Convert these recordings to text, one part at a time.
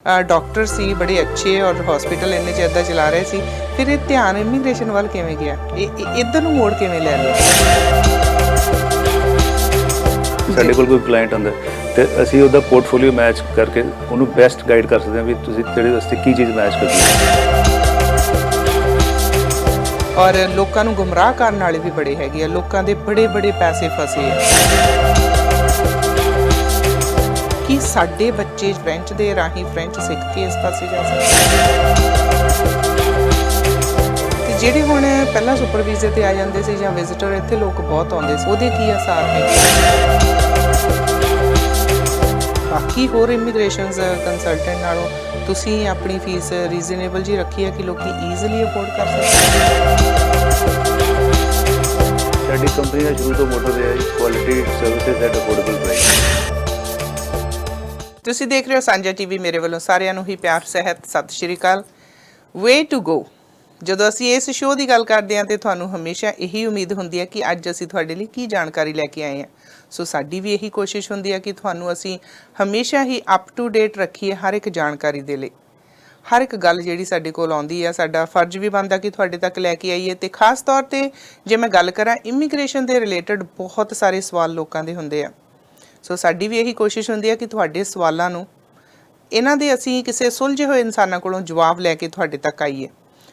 Doctor ਸੀ ਬੜੇ ਅੱਛੇ ਔਰ ਹਸਪੀਟਲ ਇੰਨੇ ਚਿਰ ਦਾ ਚਲਾ ਰਹੇ ਸੀ, ਫਿਰ ਇਹ ਧਿਆਨ ਇਮੀਗ੍ਰੇਸ਼ਨ ਵੱਲ ਕਿਵੇਂ ਗਿਆ? ਇੱਧਰ ਨੂੰ ਮੋੜ ਕਿਵੇਂ ਲੈ ਲਿਆ? ਸਾਡੇ ਕੋਲ ਕੋਈ ਕਲਾਇੰਟ ਆਉਂਦਾ ਤੇ ਅਸੀਂ ਉਹਦਾ ਪੋਰਟਫੋਲੀਓ ਮੈਚ ਕਰਕੇ ਉਹਨੂੰ ਬੈਸਟ ਗਾਈਡ ਕਰ ਸਕਦੇ ਹਾਂ ਵੀ ਤੁਸੀਂ ਤੇਰੇ ਵਾਸਤੇ ਕੀ ਚੀਜ਼ ਮੈਚ ਕਰਦੀ ਹੈ। ਔਰ ਲੋਕਾਂ ਨੂੰ ਗੁੰਮਰਾਹ ਕਰਨ ਵਾਲੇ ਵੀ ਬੜੇ ਹੈਗੇ ਆ, ਲੋਕਾਂ ਦੇ ਬੜੇ ਪੈਸੇ ਫਸੇ ਆ ਕਿ ਸਾਡੇ ਬੱਚੇ ਫ੍ਰੈਂਚ ਦੇ ਰਾਹੀਂ ਫ੍ਰੈਂਚ ਸਿੱਖ ਕੇ ਇਸ ਪਾਸੇ ਜਾ ਸਕਦੇ। ਤੇ ਜਿਹੜੇ ਹੁਣ ਪਹਿਲਾਂ ਸੁਪਰ ਵੀਜ਼ੇ ਤੇ ਆ ਜਾਂਦੇ ਸੀ ਜਾਂ ਵਿਜ਼ਿਟਰ, ਇੱਥੇ ਲੋਕ ਬਹੁਤ ਆਉਂਦੇ ਸੀ, ਉਹਦੇ ਕੀ ਅਸਰ ਹੈ? ਬਾਕੀ ਹੋਰ ਇਮੀਗ੍ਰੇਸ਼ਨ ਕੰਸਲਟੈਂਟ ਨਾਲੋਂ ਤੁਸੀਂ ਆਪਣੀ ਫੀਸ ਰੀਜ਼ਨੇਬਲ ਜੀ ਰੱਖੀ ਹੈ ਕਿ ਲੋਕੀ ਈਜ਼ੀਲੀ ਅਫੋਰਡ ਕਰ ਸਕਦੇ। ਸਾਡੀ ਕੰਪਨੀ ਦਾ ਸ਼ੁਰੂ ਤੋਂ ਮੋਟੋ ਰਿਹਾ ਹੈ quality services at affordable price. ਤੁਸੀਂ ਦੇਖ ਰਹੇ ਹੋ ਸਾਂਝਾ ਟੀਵੀ। ਮੇਰੇ ਵੱਲੋਂ ਸਾਰਿਆਂ ਨੂੰ ਹੀ ਪਿਆਰ ਸਹਿਤ ਸਤਿ ਸ਼੍ਰੀ ਅਕਾਲ। Way to go. ਜਦੋਂ ਅਸੀਂ ਇਸ ਸ਼ੋਅ ਦੀ ਗੱਲ ਕਰਦੇ ਹਾਂ ਤੇ ਤੁਹਾਨੂੰ ਹਮੇਸ਼ਾ ਇਹੀ ਉਮੀਦ ਹੁੰਦੀ ਹੈ ਕਿ ਅੱਜ ਅਸੀਂ ਤੁਹਾਡੇ ਲਈ ਕੀ ਜਾਣਕਾਰੀ ਲੈ ਕੇ ਆਏ ਹਾਂ। ਸੋ ਸਾਡੀ ਵੀ ਇਹੀ ਕੋਸ਼ਿਸ਼ ਹੁੰਦੀ ਹੈ ਕਿ ਤੁਹਾਨੂੰ ਅਸੀਂ ਹਮੇਸ਼ਾ ਹੀ ਅਪ ਟੂ ਡੇਟ ਰੱਖੀਏ ਹਰ ਇੱਕ ਜਾਣਕਾਰੀ ਦੇ ਲਈ। ਹਰ ਇੱਕ ਗੱਲ ਜਿਹੜੀ ਸਾਡੇ ਕੋਲ ਆਉਂਦੀ ਹੈ, ਸਾਡਾ ਫਰਜ਼ ਵੀ ਬਣਦਾ ਕਿ ਤੁਹਾਡੇ ਤੱਕ ਲੈ ਕੇ ਆਈਏ। ਤੇ ਖਾਸ ਤੌਰ ਤੇ ਜੇ ਮੈਂ ਗੱਲ ਕਰਾਂ ਇਮੀਗ੍ਰੇਸ਼ਨ ਦੇ ਰਿਲੇਟਡ, ਬਹੁਤ ਸਾਰੇ ਸਵਾਲ ਲੋਕਾਂ ਦੇ ਹੁੰਦੇ ਆ। ਸੋ ਸਾਡੀ ਵੀ ਇਹੀ ਕੋਸ਼ਿਸ਼ ਹੁੰਦੀ ਹੈ ਕਿ ਤੁਹਾਡੇ ਸਵਾਲਾਂ ਨੂੰ ਇਹਨਾਂ ਦੇ ਅਸੀਂ ਕਿਸੇ ਸੁਲਝੇ ਹੋਏ ਇਨਸਾਨਾਂ ਕੋਲੋਂ ਜਵਾਬ ਲੈ ਕੇ ਤੁਹਾਡੇ ਤੱਕ ਆਈਏ।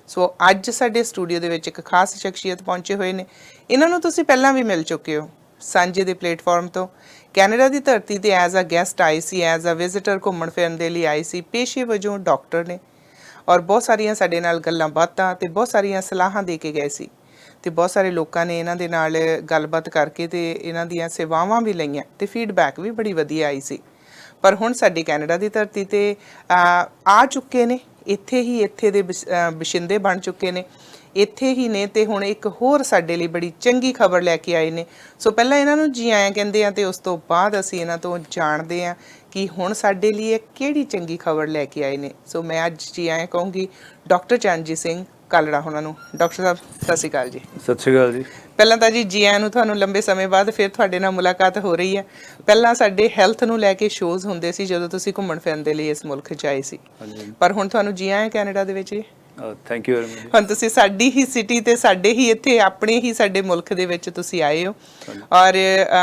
ਸੋ ਅੱਜ ਸਾਡੇ ਸਟੂਡੀਓ ਦੇ ਵਿੱਚ ਇੱਕ ਖਾਸ ਸ਼ਖਸੀਅਤ ਪਹੁੰਚੇ ਹੋਏ ਨੇ। ਇਹਨਾਂ ਨੂੰ ਤੁਸੀਂ ਪਹਿਲਾਂ ਵੀ ਮਿਲ ਚੁੱਕੇ ਹੋ ਸਾਂਝੇ ਦੇ ਪਲੇਟਫਾਰਮ ਤੋਂ। ਕੈਨੇਡਾ ਦੀ ਧਰਤੀ ਤੇ ਐਜ਼ ਅ ਗੈਸਟ ਆਏ ਸੀ, ਐਜ਼ ਅ ਵਿਜ਼ਿਟਰ ਘੁੰਮਣ ਫਿਰਨ ਦੇ ਲਈ ਆਏ ਸੀ। ਪੇਸ਼ੇ ਵਜੋਂ ਡਾਕਟਰ ਨੇ ਔਰ ਬਹੁਤ ਸਾਰੀਆਂ ਸਾਡੇ ਨਾਲ ਗੱਲਾਂ ਬਾਤਾਂ ਤੇ ਬਹੁਤ ਸਾਰੀਆਂ ਸਲਾਹਾਂ ਦੇ ਕੇ ਗਏ ਸੀ। ਤੇ ਬਹੁਤ ਸਾਰੇ ਲੋਕਾਂ ਨੇ ਇਹਨਾਂ ਦੇ ਨਾਲ ਗੱਲਬਾਤ ਕਰਕੇ ਤੇ ਇਹਨਾਂ ਦੀਆਂ ਸੇਵਾਵਾਂ ਵੀ ਲਈਆਂ ਤੇ ਫੀਡਬੈਕ ਵੀ ਬੜੀ ਵਧੀਆ ਆਈ ਸੀ। ਪਰ ਹੁਣ ਸਾਡੇ ਕੈਨੇਡਾ ਦੀ ਧਰਤੀ ਤੇ ਆ ਚੁੱਕੇ ਨੇ, ਇੱਥੇ ਦੇ ਵਸਿੰਦੇ ਬਣ ਚੁੱਕੇ ਨੇ, ਇੱਥੇ ਹੀ ਨੇ। ਤੇ ਹੁਣ ਇੱਕ ਹੋਰ ਸਾਡੇ ਲਈ ਬੜੀ ਚੰਗੀ ਖਬਰ ਲੈ ਕੇ ਆਏ ਨੇ। ਸੋ ਪਹਿਲਾਂ ਇਹਨਾਂ ਨੂੰ ਜੀ ਆਇਆਂ ਕਹਿੰਦੇ ਆ ਤੇ ਉਸ ਤੋਂ ਬਾਅਦ ਅਸੀਂ ਇਹਨਾਂ ਤੋਂ ਜਾਣਦੇ ਆ ਕਿ ਹੁਣ ਸਾਡੇ ਲਈ ਇਹ ਕਿਹੜੀ ਚੰਗੀ ਖਬਰ ਲੈ ਕੇ ਆਏ ਨੇ। ਸੋ ਮੈਂ ਅੱਜ ਜੀ ਆਇਆਂ ਕਹੂੰਗੀ ਡਾਕਟਰ ਚਰਨਜੀਤ ਸਿੰਘ ਕਾਲੜਾ ਉਹਨਾਂ ਨੂੰ। ਡਾਕਟਰ ਸਾਹਿਬ ਸਤਿ ਸ਼੍ਰੀ ਅਕਾਲ ਜੀ। ਸਤਿ ਸ਼੍ਰੀ ਅਕਾਲ ਜੀ। ਪਹਿਲਾਂ ਤਾਂ ਜੀ ਆਇਆਂ ਨੂੰ ਤੁਹਾਨੂੰ ਲੰਬੇ ਸਮੇਂ ਬਾਅਦ ਫਿਰ ਤੁਹਾਡੇ ਨਾਲ ਮੁਲਾਕਾਤ ਹੋ ਰਹੀ ਹੈ। ਪਹਿਲਾਂ ਸਾਡੇ ਹੈਲਥ ਨੂੰ ਲੈ ਕੇ ਸ਼ੋਜ਼ ਹੁੰਦੇ ਸੀ ਜਦੋਂ ਤੁਸੀਂ ਘੁੰਮਣ ਫਿਰਨ ਦੇ ਲਈ ਇਸ ਮੁਲਕ 'ਚ ਆਏ ਸੀ, ਪਰ ਹੁਣ ਤੁਹਾਨੂੰ ਜੀ ਆਇਆਂ ਕੈਨੇਡਾ ਦੇ ਵਿੱਚ ਜੀ। Thank you very much. ਹੁਣ ਤੁਸੀਂ ਸਾਡੀ ਹੀ ਸਿਟੀ ਤੇ ਸਾਡੇ ਹੀ ਇੱਥੇ ਆਪਣੇ ਹੀ ਸਾਡੇ ਮੁਲਕ ਦੇ ਵਿੱਚ ਤੁਸੀਂ ਆਏ ਹੋ ਔਰ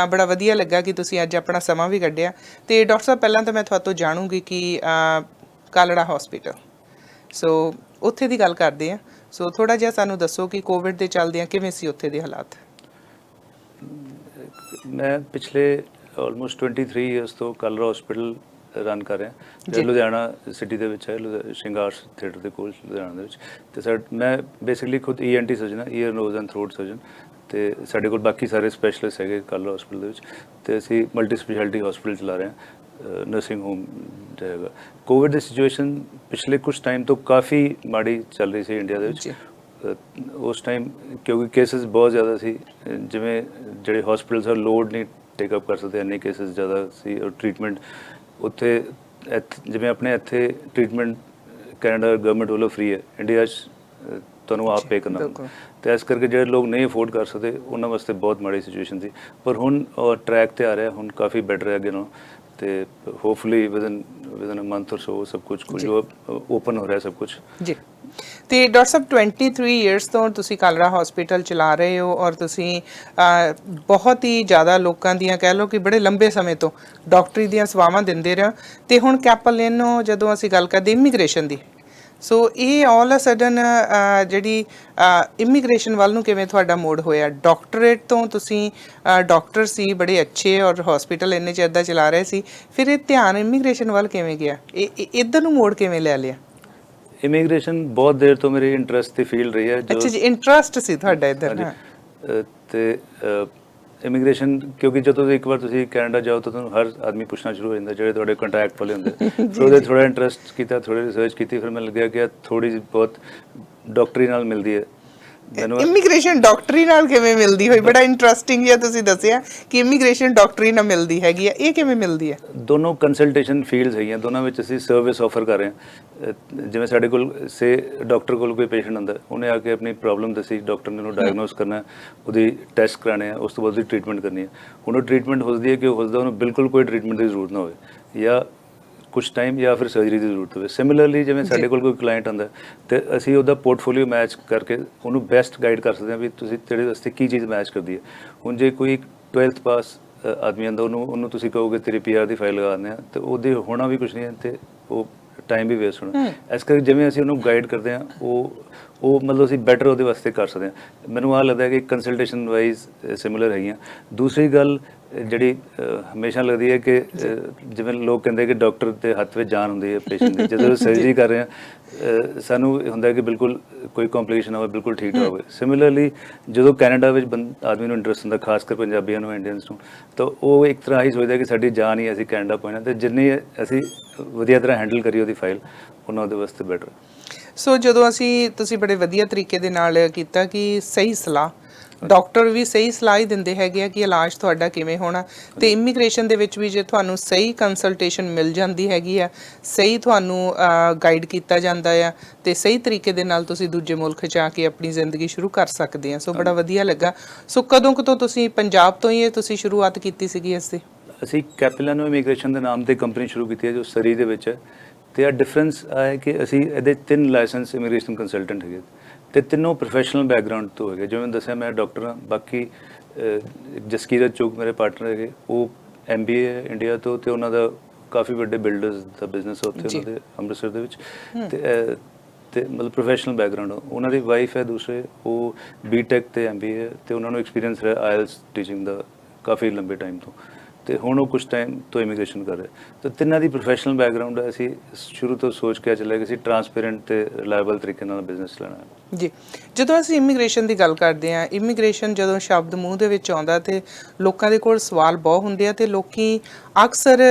ਬੜਾ ਵਧੀਆ ਲੱਗਾ ਕਿ ਤੁਸੀਂ ਅੱਜ ਆਪਣਾ ਸਮਾਂ ਵੀ ਕੱਢਿਆ। ਤੇ ਡਾਕਟਰ ਸਾਹਿਬ ਪਹਿਲਾਂ ਤਾਂ ਮੈਂ ਤੁਹਾਡੇ ਤੋਂ ਜਾਣੂੰਗੀ ਕਿ ਕਾਲੜਾ ਹਸਪੀਟਲ, ਸੋ ਉੱਥੇ ਦੀ ਗੱਲ ਕਰਦੇ ਹਾਂ। ਸੋ ਥੋੜਾ ਜਿਹਾ ਸਾਨੂੰ ਦੱਸੋ ਕਿ ਕੋਵਿਡ ਦੇ ਚੱਲਦਿਆਂ ਕਿਵੇਂ ਸੀ ਉੱਥੇ ਦੇ ਹਾਲਾਤ? ਮੈਂ ਪਿਛਲੇ ਆਲਮੋਸਟ 23 ਇਅਰਸ ਤੋਂ ਕਾਲੜਾ ਹਸਪੀਟਲ ਰਨ ਕਰ ਰਿਹਾ। ਲੁਧਿਆਣਾ ਸਿਟੀ ਦੇ ਵਿੱਚ ਹੈ, ਸ਼ਿੰਗਾਰ ਥੀਏਟਰ ਦੇ ਕੋਲ ਲੁਧਿਆਣਾ ਦੇ ਵਿੱਚ। ਤੇ ਮੈਂ ਬੇਸਿਕਲੀ ਖੁਦ ENT ਸਰਜਨ ਹਾਂ, year knows and throat surgeon. ਤੇ ਸਾਡੇ ਕੋਲ ਬਾਕੀ ਸਾਰੇ ਸਪੈਸ਼ਲਿਸਟ ਹੈਗੇ ਕਾਲੜਾ ਹਸਪੀਟਲ ਦੇ ਵਿੱਚ। ਤੇ ਅਸੀਂ ਮਲਟੀ ਸਪੈਸ਼ਲਿਟੀ ਹਸਪੀਟਲ ਚਲਾ ਰਹੇ ਹਾਂ, ਨਰਸਿੰਗ ਹੋਮ ਹੈਗਾ। ਕੋਵਿਡ ਦੀ ਸਿਚੁਏਸ਼ਨ ਪਿਛਲੇ ਕੁਝ ਟਾਈਮ ਤੋਂ ਕਾਫੀ ਮਾੜੀ ਚੱਲ ਰਹੀ ਸੀ ਇੰਡੀਆ ਦੇ ਵਿੱਚ। ਉਸ ਟਾਈਮ ਕਿਉਂਕਿ ਕੇਸਿਸ ਬਹੁਤ ਜ਼ਿਆਦਾ ਸੀ, ਜਿਵੇਂ ਜਿਹੜੇ ਹਸਪੀਟਲਸ ਆ ਲੋਡ ਨਹੀਂ ਟੇਕ ਅਪ ਕਰ ਸਕਦੇ, ਇੰਨੇ ਕੇਸਿਸ ਜ਼ਿਆਦਾ ਸੀ। ਔਰ ਟ੍ਰੀਟਮੈਂਟ ਉੱਥੇ ਜਿਵੇਂ ਆਪਣੇ ਇੱਥੇ ਟ੍ਰੀਟਮੈਂਟ ਕੈਨੇਡਾ ਗਵਰਨਮੈਂਟ ਵੱਲੋਂ ਫ੍ਰੀ ਹੈ, ਇੰਡੀਆ 'ਚ ਤੁਹਾਨੂੰ ਆਪ ਪੇ ਕਰਨਾ। ਅਤੇ ਇਸ ਕਰਕੇ ਜਿਹੜੇ ਲੋਕ ਨਹੀਂ ਅਫੋਰਡ ਕਰ ਸਕਦੇ ਉਹਨਾਂ ਵਾਸਤੇ ਬਹੁਤ ਮਾੜੀ ਸਿਚੁਏਸ਼ਨ ਸੀ। ਪਰ ਹੁਣ ਟਰੈਕ 'ਤੇ ਆ ਰਿਹਾ, ਹੁਣ ਕਾਫੀ ਬੈਟਰ ਹੈ ਅੱਗੇ ਨਾਲੋਂ। ਤੇ ਹੋਪਫੁਲੀ ਵਿਦਨ ਅ ਮੰਥ ਔਰ ਸੋ ਸਭ ਕੁਝ ਓਪਨ ਹੋ ਰਿਹਾ ਸਭ ਕੁਝ ਜੀ। ਤੇ ਡਾਕਟਰ ਸਾਹਿਬ 23 ਇਅਰਸ ਤੋਂ ਤੁਸੀਂ ਕਾਲੜਾ ਹਸਪੀਟਲ ਚਲਾ ਰਹੇ ਹੋ ਔਰ ਤੁਸੀਂ ਬਹੁਤ ਹੀ ਜ਼ਿਆਦਾ ਲੋਕਾਂ ਦੀਆਂ ਕਹਿ ਲਓ ਕਿ ਬੜੇ ਲੰਬੇ ਸਮੇਂ ਤੋਂ ਡਾਕਟਰੀ ਦੀਆਂ ਸੇਵਾਵਾਂ ਦਿੰਦੇ ਰਹੇ। ਤੇ ਹੁਣ ਕੈਪਲੇਨੋ ਜਦੋਂ ਅਸੀਂ ਗੱਲ ਕਰਦੇ ਇਮੀਗ੍ਰੇਸ਼ਨ ਦੀ, ਸੋ ਇਹ ਆਲ ਅ ਸਡਨ ਜਿਹੜੀ ਇਮੀਗ੍ਰੇਸ਼ਨ ਵੱਲ ਨੂੰ ਕਿਵੇਂ ਤੁਹਾਡਾ ਮੋੜ ਹੋਇਆ? ਡਾਕਟਰੇਟ ਤੋਂ ਤੁਸੀਂ ਡਾਕਟਰ ਸੀ ਬੜੇ ਅੱਛੇ ਔਰ ਹਸਪੀਟਲ ਇੰਨੇ ਚਿਰ ਦਾ ਚਲਾ ਰਹੇ ਸੀ, ਫਿਰ ਇਹ ਧਿਆਨ ਇਮੀਗ੍ਰੇਸ਼ਨ ਵੱਲ ਕਿਵੇਂ ਗਿਆ? ਇੱਧਰ ਨੂੰ ਮੋੜ ਕਿਵੇਂ ਲੈ ਲਿਆ? ਇਮੀਗ੍ਰੇਸ਼ਨ ਬਹੁਤ ਦੇਰ ਤੋਂ ਮੇਰੇ ਇੰਟਰਸਟ ਦੀ ਫੀਲਡ ਰਹੀ ਹੈ। ਅੱਛਾ ਜੀ, ਇੰਟਰਸਟ ਸੀ ਤੁਹਾਡਾ ਇੱਧਰ? ਤੇ ਇਮੀਗ੍ਰੇਸ਼ਨ ਕਿਉਂਕਿ ਜਦੋਂ ਇੱਕ ਵਾਰ ਤੁਸੀਂ ਕੈਨੇਡਾ ਜਾਓ ਤਾਂ ਤੁਹਾਨੂੰ ਹਰ ਆਦਮੀ ਪੁੱਛਣਾ ਸ਼ੁਰੂ ਹੋ ਜਾਂਦਾ, ਜਿਹੜੇ ਤੁਹਾਡੇ ਕੰਟੈਕਟ ਵਾਲੇ ਹੁੰਦੇ। ਫਿਰ ਉਹਦੇ ਥੋੜ੍ਹਾ ਇੰਟਰਸਟ ਕੀਤਾ, ਥੋੜ੍ਹੀ ਰਿਸਰਚ ਕੀਤੀ, ਫਿਰ ਮੈਨੂੰ ਲੱਗਿਆ ਕਿ ਥੋੜ੍ਹੀ ਜਿਹੀ ਬਹੁਤ ਡਾਕਟਰੀ ਨਾਲ ਮਿਲਦੀ ਹੈ। ਇਮੀਗ੍ਰੇਸ਼ਨ ਡਾਕਟਰੀ ਨਾਲ ਕਿਵੇਂ ਮਿਲਦੀ ਹੋਈ? ਬੜਾ ਇੰਟਰਸਟਿੰਗ ਜਿਹਾ ਤੁਸੀਂ ਦੱਸਿਆ ਕਿ ਇਮੀਗ੍ਰੇਸ਼ਨ ਡਾਕਟਰੀ ਨਾਲ ਮਿਲਦੀ ਹੈਗੀ ਆ, ਇਹ ਕਿਵੇਂ ਮਿਲਦੀ ਹੈ? ਦੋਨੋਂ ਕੰਸਲਟੇਸ਼ਨ ਫੀਲਡਸ ਹੈਗੀਆਂ, ਦੋਨਾਂ ਵਿੱਚ ਅਸੀਂ ਸਰਵਿਸ ਆਫਰ ਕਰ ਰਹੇ ਹਾਂ। ਜਿਵੇਂ ਸਾਡੇ ਕੋਲ ਡਾਕਟਰ ਕੋਲ ਕੋਈ ਪੇਸ਼ੈਂਟ ਹੁੰਦਾ, ਉਹਨੇ ਆ ਕੇ ਆਪਣੀ ਪ੍ਰੋਬਲਮ ਦੱਸੀ, ਡਾਕਟਰ ਨੇ ਉਹਨੂੰ ਡਾਇਗਨੋਸ ਕਰਨਾ, ਉਹਦੀ ਟੈਸਟ ਕਰਾਉਣੇ ਆ, ਉਸ ਤੋਂ ਬਾਅਦ ਉਹਦੀ ਟ੍ਰੀਟਮੈਂਟ ਕਰਨੀ ਹੈ। ਹੁਣ ਉਹ ਟ੍ਰੀਟਮੈਂਟ ਹੁੰਦੀ ਹੈ ਕਿ ਉਹਨੂੰ ਬਿਲਕੁਲ ਕੋਈ ਟ੍ਰੀਟਮੈਂਟ ਦੀ ਜ਼ਰੂਰਤ ਨਾ ਹੋਵੇ, ਜਾਂ ਕੁਝ ਟਾਈਮ ਜਾਂ ਫਿਰ ਸਰਜਰੀ ਦੀ ਜ਼ਰੂਰਤ ਹੋਵੇ। ਸਿਮਿਲਰਲੀ ਜਿਵੇਂ ਸਾਡੇ ਕੋਲ ਕੋਈ ਕਲਾਇੰਟ ਆਉਂਦਾ ਤੇ ਅਸੀਂ ਉਹਦਾ ਪੋਰਟਫੋਲੀਓ ਮੈਚ ਕਰਕੇ ਉਹਨੂੰ ਬੈਸਟ ਗਾਈਡ ਕਰ ਸਕਦੇ ਹਾਂ ਵੀ ਤੁਸੀਂ ਤੇਰੇ ਵਾਸਤੇ ਕੀ ਚੀਜ਼ ਮੈਚ ਕਰਦੀ ਹੈ। ਹੁਣ ਜੇ ਕੋਈ 12th ਪਾਸ ਆਦਮੀ ਆਉਂਦਾ ਉਹਨੂੰ ਤੁਸੀਂ ਕਹੋਗੇ ਤੇਰੀ PR ਦੀ ਫਾਈਲ ਲਗਾ ਦਿੰਦੇ ਹਾਂ ਤੇ ਉਹਦੇ ਹੋਣਾ ਵੀ ਕੁਝ ਨਹੀਂ ਹੈ ਤੇ ਉਹ ਟਾਈਮ ਵੀ ਵੇਸਟ ਹੋਣਾ। ਇਸ ਕਰਕੇ ਜਿਵੇਂ ਅਸੀਂ ਉਹਨੂੰ ਗਾਈਡ ਕਰਦੇ ਹਾਂ ਉਹ ਮਤਲਬ ਅਸੀਂ ਬੈਟਰ ਉਹਦੇ ਵਾਸਤੇ ਕਰ ਸਕਦੇ ਹਾਂ। ਮੈਨੂੰ ਆਹ ਲੱਗਦਾ ਕਿ ਕੰਸਲਟੇਸ਼ਨ ਵਾਈਜ਼ ਸਿਮਿਲਰ ਹੈਗੀਆਂ। ਦੂਸਰੀ ਗੱਲ ਜਿਹੜੀ ਹਮੇਸ਼ਾ ਲੱਗਦੀ ਹੈ ਕਿ ਜਿਵੇਂ ਲੋਕ ਕਹਿੰਦੇ ਕਿ ਡਾਕਟਰ ਦੇ ਹੱਥ ਵਿੱਚ ਜਾਨ ਹੁੰਦੀ ਹੈ ਪੇਸ਼ੈਂਟ ਦੀ, ਜਦੋਂ ਸਰਜਰੀ ਕਰ ਰਹੇ ਹਾਂ ਸਾਨੂੰ ਹੁੰਦਾ ਕਿ ਬਿਲਕੁਲ ਕੋਈ ਕੰਪਲਿਕੇਸ਼ਨ ਹੋਵੇ, ਬਿਲਕੁਲ ਠੀਕ ਹੋਵੇ। ਸਿਮਿਲਰਲੀ ਜਦੋਂ ਕੈਨੇਡਾ ਵਿੱਚ ਆਦਮੀ ਨੂੰ ਇੰਟਰਸਟ ਹੁੰਦਾ, ਖਾਸ ਕਰ ਪੰਜਾਬੀਆਂ ਨੂੰ, ਇੰਡੀਅਨਸ ਨੂੰ, ਤਾਂ ਉਹ ਇੱਕ ਤਰ੍ਹਾਂ ਹੀ ਸੋਚਦਾ ਕਿ ਸਾਡੀ ਜਾਨ ਹੀ ਅਸੀਂ ਕੈਨੇਡਾ ਪਹੁੰਚਣਾ, ਤੇ ਜਿੰਨੀ ਅਸੀਂ ਵਧੀਆ ਤਰ੍ਹਾਂ ਹੈਂਡਲ ਕਰੀਏ ਉਹਦੀ ਫਾਈਲ ਉਹਨਾਂ ਉਹਦੇ ਵਾਸਤੇ ਬੈਟਰ। ਸੋ ਜਦੋਂ ਤੁਸੀਂ ਬੜੇ ਵਧੀਆ ਤਰੀਕੇ ਦੇ ਨਾਲ ਕੀਤਾ ਕਿ ਸਹੀ ਸਲਾਹ, ਡਾਕਟਰ ਵੀ ਸਹੀ ਸਲਾਹ ਹੀ ਦਿੰਦੇ ਹੈਗੇ ਆ ਕਿ ਇਲਾਜ ਤੁਹਾਡਾ ਕਿਵੇਂ ਹੋਣਾ, ਤੇ ਇਮੀਗ੍ਰੇਸ਼ਨ ਦੇ ਵਿੱਚ ਵੀ ਜੇ ਤੁਹਾਨੂੰ ਸਹੀ ਕੰਸਲਟੇਸ਼ਨ ਮਿਲ ਜਾਂਦੀ ਹੈਗੀ ਆ, ਸਹੀ ਤੁਹਾਨੂੰ ਗਾਈਡ ਕੀਤਾ ਜਾਂਦਾ ਆ, ਤੇ ਸਹੀ ਤਰੀਕੇ ਦੇ ਨਾਲ ਤੁਸੀਂ ਦੂਜੇ ਮੁਲਕ 'ਚ ਆ ਕੇ ਆਪਣੀ ਜ਼ਿੰਦਗੀ ਸ਼ੁਰੂ ਕਰ ਸਕਦੇ ਆ। ਸੋ ਬੜਾ ਵਧੀਆ ਲੱਗਾ। ਸੋ ਕਦੋਂ ਤੋਂ ਤੁਸੀਂ ਪੰਜਾਬ ਤੋਂ ਹੀ ਤੁਸੀਂ ਸ਼ੁਰੂਆਤ ਕੀਤੀ ਸੀਗੀ ਇਸ ਦੀ? ਅਸੀਂ ਕੈਪੀਲਾਨੋ ਇਮੀਗ੍ਰੇਸ਼ਨ ਦੇ ਨਾਮ ਤੇ ਕੰਪਨੀ ਸ਼ੁਰੂ ਕੀਤੀ ਹੈ ਜੋ ਸਰੀ ਦੇ ਵਿੱਚ ਹੈ। ਤੇ ਆ ਡਿਫਰੈਂਸ ਹੈ ਕਿ ਅਸੀਂ ਇਹਦੇ 3 ਲਾਇਸੈਂਸ ਇਮੀਗ੍ਰੇਸ਼ਨ ਕੰਸਲਟੈਂਟ ਹੈਗੇ ਤੇ ਤਿੰਨੋਂ ਪ੍ਰੋਫੈਸ਼ਨਲ ਬੈਕਗਰਾਊਂਡ ਤੋਂ ਹੈਗੇ। ਜਿਵੇਂ ਦੱਸਿਆ ਮੈਂ ਡਾਕਟਰ ਹਾਂ, ਬਾਕੀ ਜਸਕੀਰਤ ਚੁਗ ਮੇਰੇ ਪਾਰਟਨਰ ਹੈਗੇ, ਉਹ MBA ਹੈ ਇੰਡੀਆ ਤੋਂ, ਤੇ ਉਹਨਾਂ ਦਾ ਕਾਫੀ ਵੱਡੇ ਬਿਲਡਰਸ ਦਾ ਬਿਜ਼ਨਸ ਉੱਥੇ ਉਹਨਾਂ ਦੇ ਅੰਮ੍ਰਿਤਸਰ ਦੇ ਵਿੱਚ, ਤੇ ਮਤਲਬ ਪ੍ਰੋਫੈਸ਼ਨਲ ਬੈਕਗਰਾਊਂਡ। ਉਹਨਾਂ ਦੀ ਵਾਈਫ ਹੈ ਦੂਸਰੇ, ਉਹ BTech ਤੇ MBA ਹੈ, ਤੇ ਉਹਨਾਂ ਨੂੰ ਐਕਸਪੀਰੀਅੰਸ ਰਿਹਾ IELTS ਟੀਚਿੰਗ ਦਾ ਕਾਫੀ ਲੰਬੇ ਟਾਈਮ ਤੋਂ, ਤੇ ਹੁਣ ਉਹ ਕੁਝ ਟਾਈਮ ਤੋਂ ਇਮੀਗ੍ਰੇਸ਼ਨ ਕਰ ਰਹੇ। ਤਾਂ ਤਿੰਨਾਂ ਦੀ ਪ੍ਰੋਫੈਸ਼ਨਲ ਬੈਕਗਰਾਊਂਡ ਹੈ। ਅਸੀਂ ਸ਼ੁਰੂ ਤੋਂ ਸੋਚ ਕੇ ਚੱਲਿਆ ਕਿ ਅਸੀਂ ਟਰਾਂਸਪੇਰੈਂਟ ਤੇ ਰਿਲਾਇਬਲ ਤਰੀਕੇ ਨਾਲ ਬਿਜ਼ਨਸ ਲੈਣਾ ਹੈ। ਜੀ, ਜਦੋਂ ਅਸੀਂ ਇਮੀਗ੍ਰੇਸ਼ਨ ਦੀ ਗੱਲ ਕਰਦੇ ਹਾਂ, ਇਮੀਗ੍ਰੇਸ਼ਨ ਜਦੋਂ ਸ਼ਬਦ ਮੂੰਹ ਦੇ ਵਿੱਚ ਆਉਂਦਾ ਤੇ ਲੋਕਾਂ ਦੇ ਕੋਲ ਸਵਾਲ ਬਹੁਤ ਹੁੰਦੇ ਆ, ਤੇ ਲੋਕੀ ਅਕਸਰ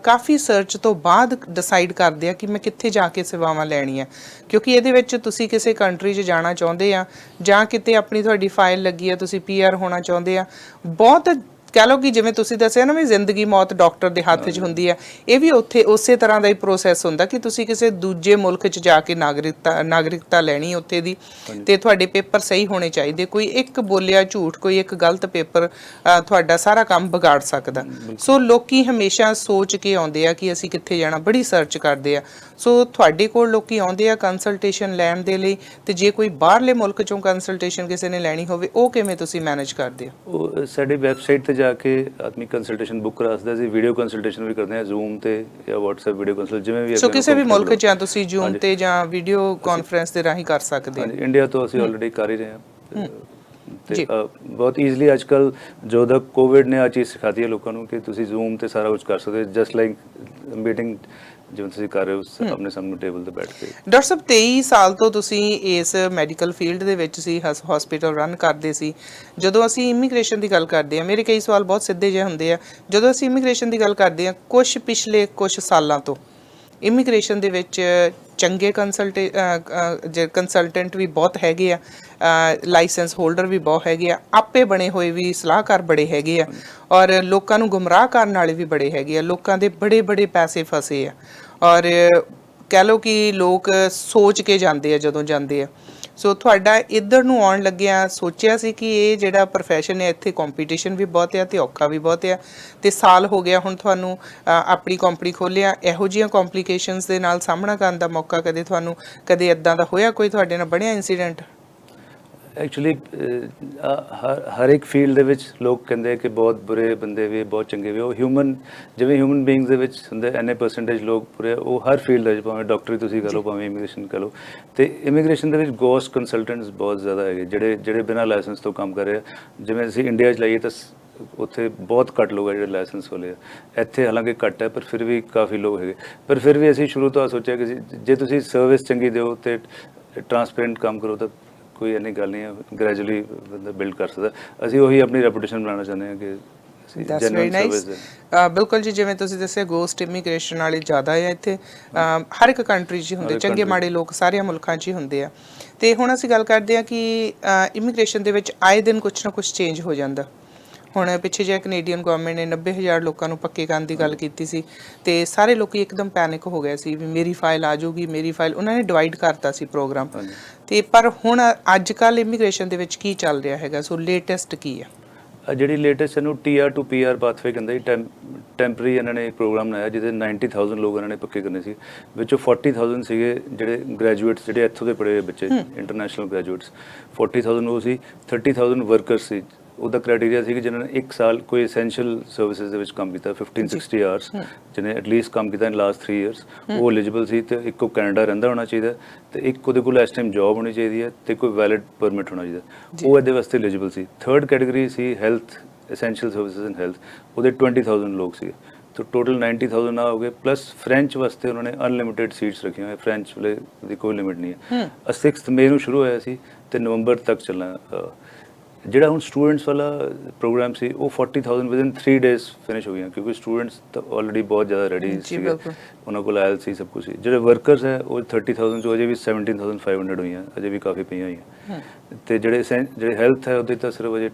ਕਾਫੀ ਸਰਚ ਤੋਂ ਬਾਅਦ ਡਿਸਾਈਡ ਕਰਦੇ ਆ ਕਿ ਮੈਂ ਕਿੱਥੇ ਜਾ ਕੇ ਸੇਵਾਵਾਂ ਲੈਣੀਆਂ, ਕਿਉਂਕਿ ਇਹਦੇ ਵਿੱਚ ਤੁਸੀਂ ਕਿਸੇ ਕੰਟਰੀ 'ਚ ਜਾਣਾ ਚਾਹੁੰਦੇ ਆ ਜਾਂ ਕਿਤੇ ਆਪਣੀ ਤੁਹਾਡੀ ਫਾਈਲ ਲੱਗੀ ਆ, ਤੁਸੀਂ PR ਹੋਣਾ ਚਾਹੁੰਦੇ ਆ। ਬਹੁਤ ਕਹਿ ਲਓ ਕਿ ਜਿਵੇਂ ਤੁਸੀਂ ਦੱਸਿਆ ਨਾ ਵੀ ਜ਼ਿੰਦਗੀ ਮੌਤ ਡਾਕਟਰ ਦੇ ਹੱਥ 'ਚ ਹੁੰਦੀ ਆ, ਇਹ ਵੀ ਉੱਥੇ ਉਸੇ ਤਰ੍ਹਾਂ ਦਾ ਹੀ ਪ੍ਰੋਸੈਸ ਹੁੰਦਾ ਕਿ ਤੁਸੀਂ ਕਿਸੇ ਦੂਜੇ ਮੁਲਕ 'ਚ ਜਾ ਕੇ ਨਾਗਰਿਕਤਾ ਲੈਣੀ ਉੱਥੇ ਦੀ, ਤੇ ਤੁਹਾਡੇ ਪੇਪਰ ਸਹੀ ਹੋਣੇ ਚਾਹੀਦੇ। ਕੋਈ ਇੱਕ ਬੋਲਿਆ ਝੂਠ, ਕੋਈ ਇੱਕ ਗਲਤ ਪੇਪਰ ਤੁਹਾਡਾ ਸਾਰਾ ਕੰਮ ਵਿਗਾੜ ਸਕਦਾ। ਸੋ ਲੋਕੀ ਹਮੇਸ਼ਾ ਸੋਚ ਕੇ ਆਉਂਦੇ ਆ ਕਿ ਅਸੀਂ ਕਿੱਥੇ ਜਾਣਾ, ਬੜੀ ਸਰਚ ਕਰਦੇ ਆ। ਸੋ ਤੁਹਾਡੇ ਕੋਲ ਲੋਕੀ ਆਉਂਦੇ ਆ ਕੰਸਲਟੇਸ਼ਨ ਲੈਣ ਦੇ ਲਈ, ਤੇ ਜੇ ਕੋਈ ਬਾਹਰਲੇ ਮੁਲਕ 'ਚੋਂ ਕੰਸਲਟੇਸ਼ਨ ਕਿਸੇ ਨੇ ਲੈਣੀ ਹੋਵੇ, ਉਹ ਕਿਵੇਂ ਤੁਸੀਂ ਮੈਨੇਜ ਕਰਦੇ ਹੋ? ਉਹ ਸਾਡੀ ਵੈਬਸਾਈਟ ਤੇ ਜਾ ਕੇ ਆਦਮੀ ਕੰਸਲਟੇਸ਼ਨ ਬੁੱਕ ਕਰਾ ਸਕਦਾ। ਅਸੀਂ ਵੀਡੀਓ ਕੰਸਲਟੇਸ਼ਨ ਵੀ ਕਰਦੇ ਹਾਂ, Zoom ਤੇ ਜਾਂ WhatsApp ਵੀਡੀਓ ਕੰਸਲ, ਜਿਵੇਂ ਵੀ। ਸੋ ਕਿਸੇ ਵੀ ਮੁਲਕ 'ਚ ਆ ਤੁਸੀਂ Zoom ਤੇ ਜਾਂ ਵੀਡੀਓ ਕਾਨਫਰੰਸ ਦੇ ਰਾਹੀਂ ਕਰ ਸਕਦੇ ਹੋ? ਇੰਡੀਆ ਤੋਂ ਅਸੀਂ ਆਲਰੇਡੀ ਕਰ ਹੀ ਰਹੇ ਹਾਂ, ਤੇ ਬਹੁਤ ਈਜ਼ੀਲੀ ਅੱਜ ਕੱਲ ਜੋ ਦਾ ਕੋਵਿਡ ਨੇ ਆ ਚੀਜ਼ ਸਿਖਾਤੀ ਹੈ ਲੋਕਾਂ ਨੂੰ ਕਿ ਤੁਸੀਂ Zoom ਤੇ ਸਾਰਾ ਕੁਝ ਕਰ ਸਕਦੇ ਹੋ, ਜਸਟ ਲਾਈਕ ਮੀਟਿੰਗ ਜਿਵੇਂ ਤੁਸੀਂ ਕਰ ਰਹੇ ਹੋ ਆਪਣੇ ਸਾਹਮਣੇ ਟੇਬਲ ਤੇ ਬੈਠ ਕੇ। ਡਾਕਟਰ ਸਾਹਿਬ 23 ਸਾਲ ਤੋਂ ਤੁਸੀਂ ਇਸ ਮੈਡੀਕਲ ਫੀਲਡ ਦੇ ਵਿੱਚ ਸੀ, ਹਸਪੀਟਲ ਰਨ ਕਰਦੇ ਸੀ। ਜਦੋਂ ਅਸੀਂ ਇਮੀਗ੍ਰੇਸ਼ਨ ਦੀ ਗੱਲ ਕਰਦੇ ਹਾਂ, ਮੇਰੇ ਕਈ ਸਵਾਲ ਬਹੁਤ ਸਿੱਧੇ ਜਿਹੇ ਹੁੰਦੇ ਆ। ਜਦੋਂ ਅਸੀਂ ਇਮੀਗ੍ਰੇਸ਼ਨ ਦੀ ਗੱਲ ਕਰਦੇ ਹਾਂ, ਪਿਛਲੇ ਕੁਝ ਸਾਲਾਂ ਤੋਂ ਇਮੀਗ੍ਰੇਸ਼ਨ ਦੇ ਵਿੱਚ ਚੰਗੇ ਕੰਸਲਟੈਂਟ ਵੀ ਬਹੁਤ ਹੈਗੇ ਆ, ਲਾਇਸੈਂਸ ਹੋਲਡਰ ਵੀ ਬਹੁਤ ਹੈਗੇ ਆ, ਆਪੇ ਬਣੇ ਹੋਏ ਵੀ ਸਲਾਹਕਾਰ ਬੜੇ ਹੈਗੇ ਆ, ਔਰ ਲੋਕਾਂ ਨੂੰ ਗੁੰਮਰਾਹ ਕਰਨ ਵਾਲੇ ਵੀ ਬੜੇ ਹੈਗੇ ਆ। ਲੋਕਾਂ ਦੇ ਬੜੇ ਪੈਸੇ ਫਸੇ ਆ, ਔਰ ਕਹਿ ਲਓ ਕਿ ਲੋਕ ਸੋਚ ਕੇ ਜਾਂਦੇ ਆ ਜਦੋਂ ਜਾਂਦੇ ਆ। ਸੋ ਤੁਹਾਡਾ ਇੱਧਰ ਨੂੰ ਆਉਣ ਲੱਗਿਆ ਸੋਚਿਆ ਸੀ ਕਿ ਇਹ ਜਿਹੜਾ ਪ੍ਰੋਫੈਸ਼ਨ ਹੈ, ਇੱਥੇ ਕੰਪੀਟੀਸ਼ਨ ਵੀ ਬਹੁਤ ਆ ਤੇ ਔਖਾ ਵੀ ਬਹੁਤ ਆ, ਤੇ ਸਾਲ ਹੋ ਗਿਆ ਹੁਣ ਤੁਹਾਨੂੰ ਆਪਣੀ ਕੰਪਨੀ ਖੋਲ੍ਹਿਆ, ਇਹੋ ਜਿਹੀਆਂ ਕੰਪਲਿਕੇਸ਼ਨਸ ਦੇ ਨਾਲ ਸਾਹਮਣਾ ਕਰਨ ਦਾ ਮੌਕਾ ਕਦੇ ਇੱਦਾਂ ਦਾ ਹੋਇਆ, ਕੋਈ ਤੁਹਾਡੇ ਨਾਲ ਬਣਿਆ ਇੰਸੀਡੈਂਟ? ਐਕਚੁਅਲੀ ਹਰ ਇੱਕ ਫੀਲਡ ਦੇ ਵਿੱਚ ਲੋਕ ਕਹਿੰਦੇ ਕਿ ਬਹੁਤ ਬੁਰੇ ਬੰਦੇ ਵੀ, ਬਹੁਤ ਚੰਗੇ ਵੀ। ਉਹ ਜਿਵੇਂ ਹਿਊਮਨ ਬੀਇੰਗਸ ਦੇ ਵਿੱਚ ਹੁੰਦੇ ਇੰਨੇ ਪਰਸੈਂਟੇਜ ਲੋਕ ਬੁਰੇ, ਉਹ ਹਰ ਫੀਲਡ ਦੇ ਵਿੱਚ, ਭਾਵੇਂ ਡਾਕਟਰੀ ਤੁਸੀਂ ਕਰ ਲਓ, ਭਾਵੇਂ ਇਮੀਗ੍ਰੇਸ਼ਨ ਕਰ ਲਓ। ਤੇ ਇਮੀਗ੍ਰੇਸ਼ਨ ਦੇ ਵਿੱਚ ਗੋਸਟ ਕੰਸਲਟੈਂਟਸ ਬਹੁਤ ਜ਼ਿਆਦਾ ਹੈਗੇ ਜਿਹੜੇ ਬਿਨਾਂ ਲਾਇਸੈਂਸ ਤੋਂ ਕੰਮ ਕਰ ਰਹੇ ਆ। ਜਿਵੇਂ ਅਸੀਂ ਇੰਡੀਆ 'ਚ ਲਾਈਏ ਤਾਂ ਉੱਥੇ ਬਹੁਤ ਘੱਟ ਲੋਕ ਹੈ ਜਿਹੜੇ ਲਾਇਸੈਂਸ ਵਾਲੇ ਆ। ਇੱਥੇ ਹਾਲਾਂਕਿ ਘੱਟ ਹੈ, ਪਰ ਫਿਰ ਵੀ ਕਾਫੀ ਲੋਕ ਹੈਗੇ। ਪਰ ਫਿਰ ਵੀ ਅਸੀਂ ਸ਼ੁਰੂ ਤੋਂ ਸੋਚਿਆ ਕਿ ਜੇ ਤੁਸੀਂ ਸਰਵਿਸ ਚੰਗੀ ਦਿਓ ਤੇ ਟਰਾਂਸਪੇਰੈਂਟ ਕੰਮ ਕਰੋ ਤਾਂ ਕੋਈ ਇੰਨੀ ਗੱਲ ਨਹੀਂ ਹੈ, ਗ੍ਰੈਜੂਅਲੀ ਬੰਦਾ ਬਿਲਡ ਕਰ ਸਕਦਾ। ਅਸੀਂ ਉਹੀ ਆਪਣੀ ਰੈਪੂਟੇਸ਼ਨ ਬਣਾਉਣਾ ਚਾਹੁੰਦੇ ਹਾਂ ਕਿ ਬਿਲਕੁਲ ਜੀ, ਜਿਵੇਂ ਤੁਸੀਂ ਦੱਸਿਆ ਗੋਸਟ ਇਮੀਗ੍ਰੇਸ਼ਨ ਵਾਲੇ ਜ਼ਿਆਦਾ ਆ ਇੱਥੇ, ਹਰ ਇੱਕ ਕੰਟਰੀ 'ਚ ਹੁੰਦੇ, ਚੰਗੇ ਮਾੜੇ ਲੋਕ ਸਾਰਿਆਂ ਮੁਲਕਾਂ 'ਚ ਹੀ ਹੁੰਦੇ ਆ। ਤੇ ਹੁਣ ਅਸੀਂ ਗੱਲ ਕਰਦੇ ਹਾਂ ਕਿ ਇਮੀਗ੍ਰੇਸ਼ਨ ਦੇ ਵਿੱਚ ਆਏ ਦਿਨ ਕੁਛ ਨਾ ਕੁਛ ਚੇਂਜ ਹੋ ਜਾਂਦਾ। ਹੁਣ ਪਿੱਛੇ ਜਿਹੇ ਕੈਨੇਡੀਅਨ ਗਵਰਨਮੈਂਟ ਨੇ 90,000 ਲੋਕਾਂ ਨੂੰ ਪੱਕੇ ਕਰਨ ਦੀ ਗੱਲ ਕੀਤੀ ਸੀ, ਤੇ ਸਾਰੇ ਲੋਕੀ ਇੱਕਦਮ ਪੈਨਿਕ ਹੋ ਗਏ ਸੀ ਵੀ ਮੇਰੀ ਫਾਈਲ ਆ ਜਾਊਗੀ, ਮੇਰੀ ਫਾਈਲ। ਉਹਨਾਂ ਨੇ ਡਿਵਾਈਡ ਕਰਤਾ ਸੀ ਪ੍ਰੋਗਰਾਮ। ਤੇ ਪਰ ਹੁਣ ਅੱਜ ਕੱਲ੍ਹ ਇਮੀਗ੍ਰੇਸ਼ਨ ਦੇ ਵਿੱਚ ਕੀ ਚੱਲ ਰਿਹਾ ਹੈਗਾ? ਸੋ ਲੇਟੈਸਟ ਕੀ ਆ? ਜਿਹੜੀ ਲੇਟੈਸਟ ਇਹਨੂੰ TR to PR ਪਾਥਵੇ ਕਹਿੰਦੇ ਜੀ, ਟੈਂਪਰਰੀ ਇਹਨਾਂ ਨੇ ਇੱਕ ਪ੍ਰੋਗਰਾਮ ਬਣਾਇਆ ਜਿਹਦੇ 90,000 ਲੋਕ ਇਹਨਾਂ ਨੇ ਪੱਕੇ ਕਰਨੇ ਸੀ, ਵਿੱਚੋਂ 40,000 ਸੀਗੇ ਜਿਹੜੇ ਗ੍ਰੈਜੂਏਟਸ, ਜਿਹੜੇ ਇੱਥੋਂ ਦੇ ਪੜ੍ਹੇ ਹੋਏ ਬੱਚੇ, ਇੰਟਰਨੈਸ਼ਨਲ ਗ੍ਰੈਜੂਏਟਸ, 40,000 ਉਹ ਸੀ, 30,000 ਵਰਕਰਸ ਸੀ। ਉਹਦਾ ਕ੍ਰਾਈਟੇਰੀਆ ਸੀ ਕਿ ਜਿਨ੍ਹਾਂ ਨੇ 1 ਸਾਲ ਕੋਈ ਐਸੈਂਸ਼ੀਅਲ ਸਰਵਿਸਿਜ਼ ਦੇ ਵਿੱਚ ਕੰਮ ਕੀਤਾ, 15-60 ਆਵਰਸ, ਜਿਹਨੇ ਐਟਲੀਸਟ ਕੰਮ ਕੀਤਾ ਇਨ ਲਾਸਟ 3 ਇਅਰਸ, ਉਹ ਐਲੀਜੀਬਲ ਸੀ। ਤੇ ਇੱਕ ਉਹ ਕੈਨੇਡਾ ਰਹਿੰਦਾ ਹੋਣਾ ਚਾਹੀਦਾ, ਤੇ ਇੱਕ ਉਹਦੇ ਕੋਲ ਇਸ ਟਾਈਮ ਜੌਬ ਹੋਣੀ ਚਾਹੀਦੀ ਹੈ, ਤੇ ਕੋਈ ਵੈਲਿਡ ਪਰਮਿਟ ਹੋਣਾ ਚਾਹੀਦਾ, ਉਹ ਇਹਦੇ ਵਾਸਤੇ ਐਲੀਜੀਬਲ ਸੀ। ਥਰਡ ਕੈਟੇਗਰੀ ਸੀ ਹੈਲਥ, ਐਸੈਂਸ਼ੀਅਲ ਸਰਵਿਸਿਜ਼ ਇਨ ਹੈਲਥ, ਉਹਦੇ 20,000 ਲੋਕ ਸੀ। तो टोटल 90,000 आ हो गए। प्लस फ्रेंच वास्ते उन्होंने अनलिमिटेड सीट्स रखी हुई, फ्रेंच वाले की कोई लिमिट नहीं है। 6 मई ਨੂੰ ਸ਼ੁਰੂ ਹੋਇਆ ਸੀ ਤੇ ਨਵੰਬਰ ਤੱਕ ਚੱਲਣਾ। ਜਿਹੜਾ ਹੁਣ ਸਟੂਡੈਂਟਸ ਵਾਲਾ ਪ੍ਰੋਗਰਾਮ ਸੀ ਉਹ 40,000 ਵਿਦਿਨ 3 ਡੇਜ਼ ਫਿਨਿਸ਼ ਹੋ ਗਈਆਂ, ਕਿਉਂਕਿ ਸਟੂਡੈਂਟਸ ਤਾਂ ਆਲਰੇਡੀ ਬਹੁਤ ਜ਼ਿਆਦਾ ਰੈਡੀ ਸੀਗੇ, ਉਹਨਾਂ ਕੋਲ ਆਇਲ ਸੀ, ਸਭ ਕੁਝ ਸੀ। ਜਿਹੜੇ ਵਰਕਰਸ ਹੈ ਉਹ 30,000 ਚੋਂ ਅਜੇ ਵੀ 17,500 ਹੋਈਆਂ, ਅਜੇ ਵੀ ਕਾਫੀ ਪਈਆਂ ਹੋਈਆਂ। ਤੇ ਜਿਹੜੇ ਹੈਲਥ ਹੈ ਉਹਦੇ ਤਾਂ ਸਿਰਫ ਅਜੇ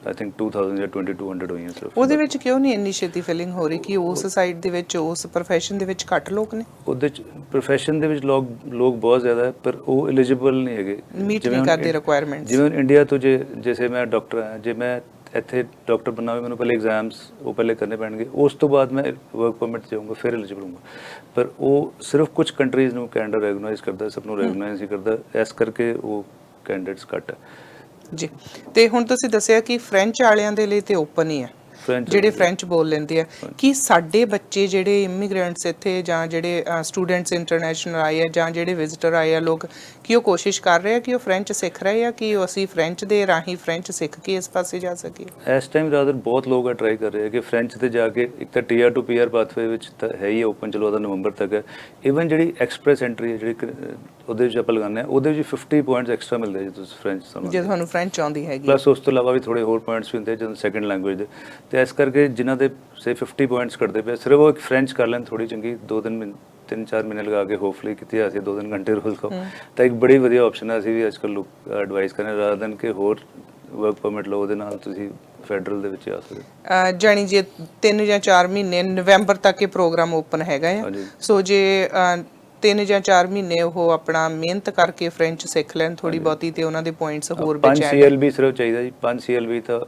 आई थिंक 2000 ਜਾਂ 2200 ਹੋਈਆਂ ਸਿਰਫ। ਉਹਦੇ ਵਿੱਚ ਕਿਉਂ ਨਹੀਂ ਇੰਨੀ ਛੇਤੀ ਫਿਲਿੰਗ ਹੋ ਰਹੀ ਕਿ ਉਸ ਸਾਈਡ ਦੇ ਵਿੱਚ, ਉਸ profession ਦੇ ਵਿੱਚ ਘੱਟ ਲੋਕ ਨੇ? ਉਹਦੇ ਚ profession ਦੇ ਵਿੱਚ ਲੋਕ ਬਹੁਤ ਜ਼ਿਆਦਾ ਹੈ, ਪਰ ਉਹ ਐਲੀਜੀਬਲ ਨਹੀਂ ਹੈਗੇ, ਮੀਟ ਨਹੀਂ ਕਰਦੇ ਰਿਕੁਆਇਰਮੈਂਟਸ। ਜਿਵੇਂ ਇੰਡੀਆ ਤੋਂ ਜੈਸੇ ਮੈਂ ਡਾਕਟਰ ਹਾਂ, ਜੇ ਮੈਂ ਇੱਥੇ ਡਾਕਟਰ ਬਣਨਾ ਹੋਵੇ, ਮੈਨੂੰ ਪਹਿਲੇ ਐਗਜ਼ਾਮਸ ਉਹ ਪਹਿਲੇ ਕਰਨੇ ਪੈਣਗੇ, ਉਸ ਤੋਂ ਬਾਅਦ ਮੈਂ ਵਰਕ ਪਰਮਿਟ ਜਾਊਂਗਾ, ਫਿਰ ਐਲੀਜੀਬਲ ਹੋਊਂਗਾ। ਪਰ ਉਹ ਸਿਰਫ ਕੁਝ ਕੰਟਰੀਜ਼ ਨੂੰ ਕੈਨੇਡਾ ਰੈਗੂਨਾਈਜ਼ ਕਰਦਾ, ਸਭ ਨੂੰ ਰੈਗੂਨਾਈਜ਼ ਨਹੀਂ ਕਰਦਾ, ਇਸ ਕਰਕੇ ਉਹ ਕੈਂਡੀਡੇਟਸ ਘੱਟ ਹੈ ਜੀ। ਤੇ ਹੁਣ ਤੁਸੀਂ ਦੱਸਿਆ ਕਿ ਫ੍ਰੈਂਚ ਵਾਲਿਆਂ ਦੇ ਲਈ ਤੇ ਓਪਨ ਹੀ ਹੈ, ਜਿਹੜੇ ਫ੍ਰੈਂਚ ਬੋਲ ਲੈਂਦੇ ਆ। ਕਿ ਸਾਡੇ ਬੱਚੇ ਜਿਹੜੇ ਇਮੀਗ੍ਰੈਂਟਸ ਇੱਥੇ, ਜਾਂ ਜਿਹੜੇ ਸਟੂਡੈਂਟਸ ਇੰਟਰਨੈਸ਼ਨਲ ਆਏ ਆ, ਜਾਂ ਜਿਹੜੇ ਵਿਜ਼ਿਟਰ ਆਏ ਆ ਲੋਕ, ਕਿ ਉਹ ਕੋਸ਼ਿਸ਼ ਕਰ ਰਹੇ ਆ ਕਿ ਉਹ ਫ੍ਰੈਂਚ ਸਿੱਖ ਰਹੇ ਆ, ਕਿ ਉਹ ਅਸੀਂ ਫ੍ਰੈਂਚ ਦੇ ਰਾਹੀਂ ਫ੍ਰੈਂਚ ਸਿੱਖ ਕੇ ਇਸ ਪਾਸੇ ਜਾ ਸਕੀਏ? ਇਸ ਟਾਈਮ ਰਾਦਰ ਬਹੁਤ ਲੋਕ ਆ ਟਰਾਈ ਕਰ ਰਹੇ ਆ ਕਿ ਫ੍ਰੈਂਚ ਤੇ ਜਾ ਕੇ, ਇੱਕ ਤਾਂ TR to PR ਪਾਥਵੇ ਵਿੱਚ ਤਾਂ ਹੈ ਹੀ ਓਪਨ, ਚਲੋ ਉਹਦਾ ਨਵੰਬਰ ਤੱਕ ਹੈ। ਈਵਨ ਜਿਹੜੀ ਐਕਸਪ੍ਰੈਸ ਐਂਟਰੀ ਹੈ, ਜਿਹੜੀ ਉਹਦੇ ਵਿੱਚ ਆਪਾਂ ਲਗਾਉਂਦੇ ਹਾਂ, ਉਹਦੇ ਵਿੱਚ 50 ਪੁਆਇੰਟਸ ਐਕਸਟਰਾ ਮਿਲਦੇ ਜੇ ਤੁਸੀਂ ਫ੍ਰੈਂਚ ਜੇ ਤੁਹਾਨੂੰ ਫ੍ਰੈਂਚ ਆਉਂਦੀ ਹੈਗੀ। ਪਲੱਸ ਉਸ ਤੋਂ ਇਲਾਵਾ ਵੀ ਥੋੜੇ ਹੋਰ ਪੁਆਇੰਟਸ ਵੀ ਹੁੰਦੇ ਜਦੋਂ ਸੈਕੰਡ ਲੈਂਗੁਏਜ ਦੇ। ਤੇ ਇਸ ਕਰਕੇ ਜਿਨ੍ਹਾਂ ਦੇ ਸੇ 50 ਪੁਆਇੰਟਸ ਕੱਢਦੇ ਪਏ, ਸਿਰਫ ਉਹ ਇੱਕ ਫ੍ਰੈਂਚ ਕਰ ਲੈਣ ਥੋੜੀ ਚੰਗੀ, 3-4 ਮਹੀਨੇ ਲਗਾ ਕੇ ਹੋਪਫੁਲੀ ਕਿਤੇ ਆ 2-3 ਘੰਟੇ ਰੋਜ਼ ਕੋ, ਤਾਂ ਇੱਕ ਬੜੀ ਵਧੀਆ ਆਪਸ਼ਨ ਹੈ। ਅਸੀਂ ਵੀ ਅੱਜ ਕੱਲ੍ਹ ਲੋਕ ਐਡਵਾਈਸ ਕਰਦੇ ਰਾਦਰ ਦੈਨ ਕਿ ਹੋਰ ਵਰਕ ਪਰਮਿਟ ਲਓ, ਉਹਦੇ ਨਾਲ ਤੁਸੀਂ ਫੈਡਰਲ ਦੇ ਵਿੱਚ ਆ ਸਕਦੇ। ਜਾਣੀ ਜੇ 3 ਜਾਂ 4 ਮਹੀਨੇ, ਨਵੰਬਰ ਤੱਕ ਇਹ ਪ੍ਰੋਗਰਾਮ ਓਪਨ ਹੈਗਾ ਆ। ਸੋ ਜੇ 3 ਜਾਂ 4 ਮਹੀਨੇ ਉਹ ਆਪਣਾ ਮਿਹਨਤ ਕਰਕੇ ਫ੍ਰੈਂਚ ਸਿੱਖ ਲੈਣ ਥੋੜੀ ਬਹੁਤੀ, ਤੇ ਉਹਨਾਂ ਦੇ ਪੁਆਇੰਟਸ ਹੋਰ ਵਿੱਚ 5 CLB ਸਿਰਫ ਚਾਹੀਦਾ ਜੀ। 5 CLB ਤਾਂ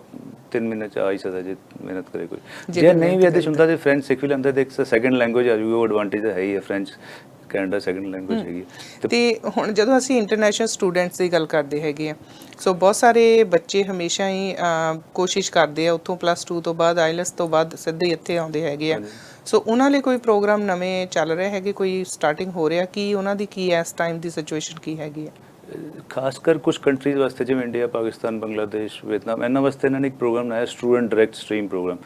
3 ਮਹੀਨੇ ਚ ਆ ਹੀ ਸਕਦਾ ਜੇ ਮਿਹਨਤ ਕਰੇ ਕੋਈ। ਜੇ ਨਹੀਂ ਵੀ ਇਹਦੇ ਹੁੰਦਾ, ਜੇ ਫ੍ਰੈਂਚ ਸਿੱਖ ਵੀ ਲੈਂਦਾ ਤੇ ਇੱਕ ਸੈਕੰਡ ਲੈਂਗੁਏਜ ਆ ਜੂਗੀ, ਉਹ ਐਡਵਾਂਟੇਜ ਤਾਂ ਹੈ ਹੀ ਹੈ। ਫ੍ਰੈਂਚ ਕੈਨੇਡਾ ਸੈਕੰਡ ਲੈਂਗੁਏਜ ਹੈਗੀ। ਤੇ ਹੁਣ ਜਦੋਂ ਅਸੀਂ ਇੰਟਰਨੈਸ਼ਨਲ ਸਟੂਡੈਂਟਸ ਦੀ ਗੱਲ ਕਰਦੇ ਹੈਗੇ ਆ, ਸੋ ਬਹੁਤ ਸਾਰੇ ਬੱਚੇ ਹਮੇਸ਼ਾ ਹੀ ਕੋਸ਼ਿਸ਼ ਕਰਦੇ ਆ ਉੱਥੋਂ +2 ਤੋਂ ਬਾਅਦ, ਆਈਲੈਟਸ ਤੋਂ ਬਾਅਦ ਸਿੱਧੇ ਇੱਥੇ ਆਉਂਦੇ ਹੈਗੇ ਆ। ਸੋ ਉਹਨਾਂ ਲਈ ਕੋਈ ਪ੍ਰੋਗਰਾਮ ਨਵੇਂ ਚੱਲ ਰਹੇ ਹੈਗੇ, ਕੋਈ ਸਟਾਰਟਿੰਗ ਹੋ ਰਿਹਾ, ਕਿ ਉਹਨਾਂ ਦੀ ਕੀ ਇਸ ਟਾਈਮ ਦੀ ਸਿਚੁਏਸ਼ਨ ਕੀ ਹੈਗੀ ਹੈ? ਖਾਸ ਕਰ ਕੁਝ ਕੰਟਰੀਜ਼ ਵਾਸਤੇ, ਜਿਵੇਂ ਇੰਡੀਆ, ਪਾਕਿਸਤਾਨ, ਬੰਗਲਾਦੇਸ਼, ਵਿਅਤਨਾਮ, ਇਹਨਾਂ ਵਾਸਤੇ ਇਹਨਾਂ ਨੇ ਇੱਕ ਪ੍ਰੋਗਰਾਮ ਬਣਾਇਆ, ਸਟੂਡੈਂਟ ਡਾਇਰੈਕਟ ਸਟਰੀਮ ਪ੍ਰੋਗਰਾਮ।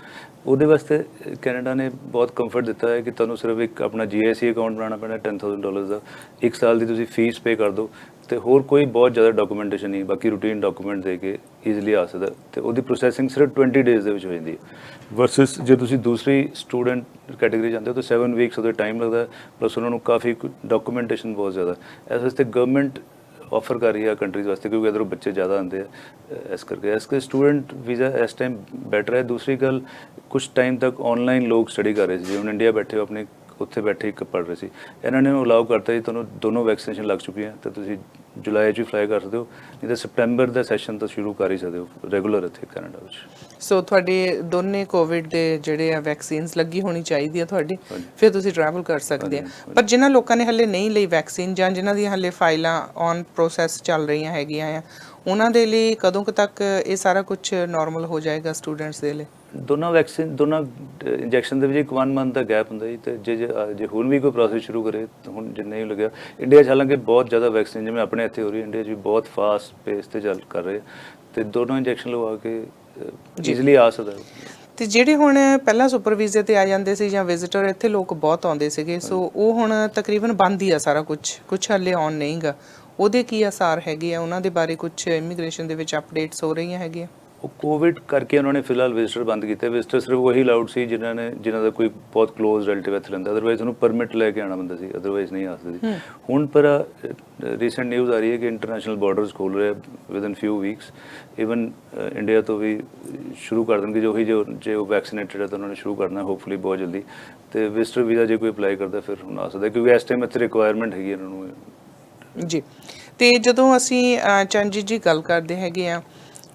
ਉਹਦੇ ਵਾਸਤੇ ਕੈਨੇਡਾ ਨੇ ਬਹੁਤ ਕੰਫਰਟ ਦਿੱਤਾ ਹੈ ਕਿ ਤੁਹਾਨੂੰ ਸਿਰਫ ਇੱਕ ਆਪਣਾ GIC ਅਕਾਊਂਟ ਬਣਾਉਣਾ ਪੈਣਾ $10,000 ਦਾ, 1 ਸਾਲ ਦੀ ਤੁਸੀਂ ਫੀਸ ਪੇ ਕਰ ਦਿਓ, ਤੇ ਹੋਰ ਕੋਈ ਬਹੁਤ ਜ਼ਿਆਦਾ ਡਾਕੂਮੈਂਟੇਸ਼ਨ ਨਹੀਂ, ਬਾਕੀ ਰੂਟੀਨ ਡਾਕੂਮੈਂਟ ਦੇ ਕੇ ਈਜ਼ੀਲੀ ਆ ਸਕਦਾ। ਤੇ ਉਹਦੀ ਪ੍ਰੋਸੈਸਿੰਗ ਸਿਰਫ 20 ਡੇਜ਼ ਦੇ ਵਿੱਚ ਹੋ ਜਾਂਦੀ ਹੈ। ਵਰਸਸ ਜੇ ਤੁਸੀਂ ਦੂਸਰੀ ਸਟੂਡੈਂਟ ਕੈਟੇਗਰੀ ਜਾਂਦੇ ਹੋ ਤਾਂ 7 ਵੀਕਸ ਉਹਦੇ ਟਾਈਮ ਲੱਗਦਾ, ਪਲੱਸ ਉਹਨਾਂ ਨੂੰ ਕਾਫੀ ਡਾਕੂਮੈਂਟੇਸ਼ਨ ਬਹੁਤ ਜ਼ਿਆਦਾ। ਇਸ ਵਾਸਤੇ ਗਵਰਨਮੈਂਟ ਆਫਰ ਕਰ ਰਹੀ ਹੈ ਕੰਟਰੀਜ਼ ਵਾਸਤੇ, ਕਿਉਂਕਿ ਇੱਧਰੋਂ ਬੱਚੇ ਜ਼ਿਆਦਾ ਆਉਂਦੇ ਆ, ਇਸ ਕਰਕੇ ਸਟੂਡੈਂਟ ਵੀਜ਼ਾ ਇਸ ਟਾਈਮ ਬੈਟਰ ਹੈ। ਦੂਸਰੀ ਗੱਲ, ਕੁਛ ਟਾਈਮ ਤੱਕ ਆਨਲਾਈਨ ਲੋਕ ਸਟੱਡੀ ਕਰ ਰਹੇ ਸੀ, ਹੁਣ ਇੰਡੀਆ ਬੈਠੇ ਹੋ ਆਪਣੇ ਉੱਥੇ ਬੈਠੇ ਇੱਕ ਪੜ੍ਹ ਰਹੇ ਸੀ, ਇਹਨਾਂ ਨੇ ਅਲਾਉ ਕਰਤਾ ਜੀ ਤੁਹਾਨੂੰ ਦੋਨੋਂ ਵੈਕਸੀਨੇਸ਼ਨ ਲੱਗ ਚੁੱਕੀਆਂ, ਤਾਂ ਤੁਸੀਂ ਜੁਲਾਈ 'ਚ ਵੀ ਫਲਾਈ ਕਰ ਸਕਦੇ ਹੋ, ਨਹੀਂ ਤਾਂ ਸਪਟੈਂਬਰ ਦਾ ਸੈਸ਼ਨ ਤਾਂ ਸ਼ੁਰੂ ਕਰ ਹੀ ਸਕਦੇ ਹੋ ਰੈਗੂਲਰ ਇੱਥੇ ਕੈਨੇਡਾ ਵਿੱਚ। ਸੋ ਤੁਹਾਡੇ ਦੋਨੇ ਕੋਵਿਡ ਦੇ ਜਿਹੜੇ ਆ ਵੈਕਸੀਨਸ ਲੱਗੀ ਹੋਣੀ ਚਾਹੀਦੀ ਆ ਤੁਹਾਡੀ, ਫਿਰ ਤੁਸੀਂ ਟਰੈਵਲ ਕਰ ਸਕਦੇ ਆ। ਪਰ ਜਿਨ੍ਹਾਂ ਲੋਕਾਂ ਨੇ ਹਲੇ ਨਹੀਂ ਲਈ ਵੈਕਸੀਨ, ਜਾਂ ਜਿਨ੍ਹਾਂ ਦੀਆਂ ਹਲੇ ਫਾਈਲਾਂ ਔਨ ਪ੍ਰੋਸੈਸ ਚੱਲ ਰਹੀਆਂ ਹੈਗੀਆਂ ਆ, ਉਹਨਾਂ ਦੇ ਲਈ ਕਦੋਂ ਕੁ ਤੱਕ ਇਹ ਸਾਰਾ ਕੁਝ ਨਾਰਮਲ ਹੋ ਜਾਏਗਾ ਸਟੂਡੈਂਟਸ ਦੇ ਲਈ? ਦੋਨਾਂ ਇੰਜੈਕਸ਼ਨ ਦੇ ਵਿੱਚ ਇੱਕ 1 ਮੰਥ ਦਾ ਗੈਪ ਹੁੰਦਾ ਜੀ। ਤੇ ਜੇ ਹੁਣ ਵੀ ਕੋਈ ਪ੍ਰੋਸੈਸ ਸ਼ੁਰੂ ਕਰੇ, ਹੁਣ ਜੇ ਨਹੀਂ ਲੱਗਿਆ, ਇੰਡੀਆ 'ਚ ਹਾਲਾਂਕਿ ਬਹੁਤ ਜ਼ਿਆਦਾ ਵੈਕਸੀਨ ਜਿਵੇਂ ਆਪਣੇ ਇੱਥੇ ਹੋ ਰਹੀ, ਇੰਡੀਆ 'ਚ ਵੀ ਬਹੁਤ ਫਾਸਟ ਪੇਸ 'ਤੇ ਚੱਲ ਕਰ ਰਹੇ, ਤੇ ਦੋਨੋਂ ਇੰਜੈਕਸ਼ਨ ਲਵਾ ਕੇ ਈਜ਼ੀਲੀ ਆ ਸਕਦਾ। ਤੇ ਜਿਹੜੇ ਹੁਣ ਪਹਿਲਾਂ ਸੁਪਰ ਵੀਜ਼ੇ ਤੇ ਆ ਜਾਂਦੇ ਸੀ ਜਾਂ ਵਿਜ਼ਿਟਰ, ਇੱਥੇ ਲੋਕ ਬਹੁਤ ਆਉਂਦੇ ਸੀਗੇ, ਸੋ ਉਹ ਹੁਣ ਤਕਰੀਬਨ ਬੰਦ ਹੀ ਆ ਸਾਰਾ ਕੁਝ ਹਾਲੇ ਆਨ ਨਹੀਂਗਾ। ਉਹਦੇ ਕੀ ਅਸਾਰ ਹੈਗੇ ਆ, ਉਹਨਾਂ ਦੇ ਬਾਰੇ ਕੁਝ ਇਮੀਗ੍ਰੇਸ਼ਨ ਦੇ ਵਿੱਚ ਅਪਡੇਟਸ ਹੋ ਰਹੀਆਂ ਹੈਗੀਆਂ? ਉਹ ਕੋਵਿਡ ਕਰਕੇ ਉਹਨਾਂ ਨੇ ਫਿਲਹਾਲ ਵਿਜ਼ਿਟਰ ਬੰਦ ਕੀਤੇ। ਵਿਜ਼ਿਟਰ ਸਿਰਫ ਉਹੀ ਅਲਾਉਡ ਸੀ ਜਿਨ੍ਹਾਂ ਦਾ ਕੋਈ ਬਹੁਤ ਕਲੋਜ਼ ਰਿਲੇਟਿਵ ਇੱਥੇ ਰਹਿੰਦਾ, ਅਦਰਵਾਈਜ਼ ਉਹਨੂੰ ਪਰਮਿਟ ਲੈ ਕੇ ਆਉਣਾ ਪੈਂਦਾ ਸੀ, ਅਦਰਵਾਈਜ਼ ਨਹੀਂ ਆ ਸਕਦੀ। ਹੁਣ ਪਰ ਰੀਸੈਂਟ ਨਿਊਜ਼ ਆ ਰਹੀ ਹੈ ਕਿ ਇੰਟਰਨੈਸ਼ਨਲ ਬਾਰਡਰਸ ਖੋਲ੍ਹ ਰਹੇ ਵਿਦਨ ਫਿਊ ਵੀਕਸ। ਈਵਨ ਇੰਡੀਆ ਤੋਂ ਵੀ ਸ਼ੁਰੂ ਕਰ ਦੇਣਗੇ, ਜੇ ਉਹ ਵੈਕਸੀਨੇਟਡ ਹੈ ਤਾਂ ਉਹਨਾਂ ਨੇ ਸ਼ੁਰੂ ਕਰਨਾ ਹੋਪਫੁਲੀ ਬਹੁਤ ਜਲਦੀ। ਤੇ ਵਿਜ਼ਿਟਰ ਵੀਜ਼ਾ ਜੇ ਕੋਈ ਅਪਲਾਈ ਕਰਦਾ ਫਿਰ ਹੁਣ ਆ ਸਕਦਾ, ਕਿਉਂਕਿ ਇਸ ਟਾਈਮ ਇੱਥੇ ਰਿਕੁਆਇਰਮੈਂਟ ਹੈਗੀ ਇਹਨਾਂ ਨੂੰ ਜੀ। ਤੇ ਜਦੋਂ ਅਸੀਂ ਚੰਜੀ ਜੀ ਗੱਲ ਕਰਦੇ ਹੈਗੇ ਆ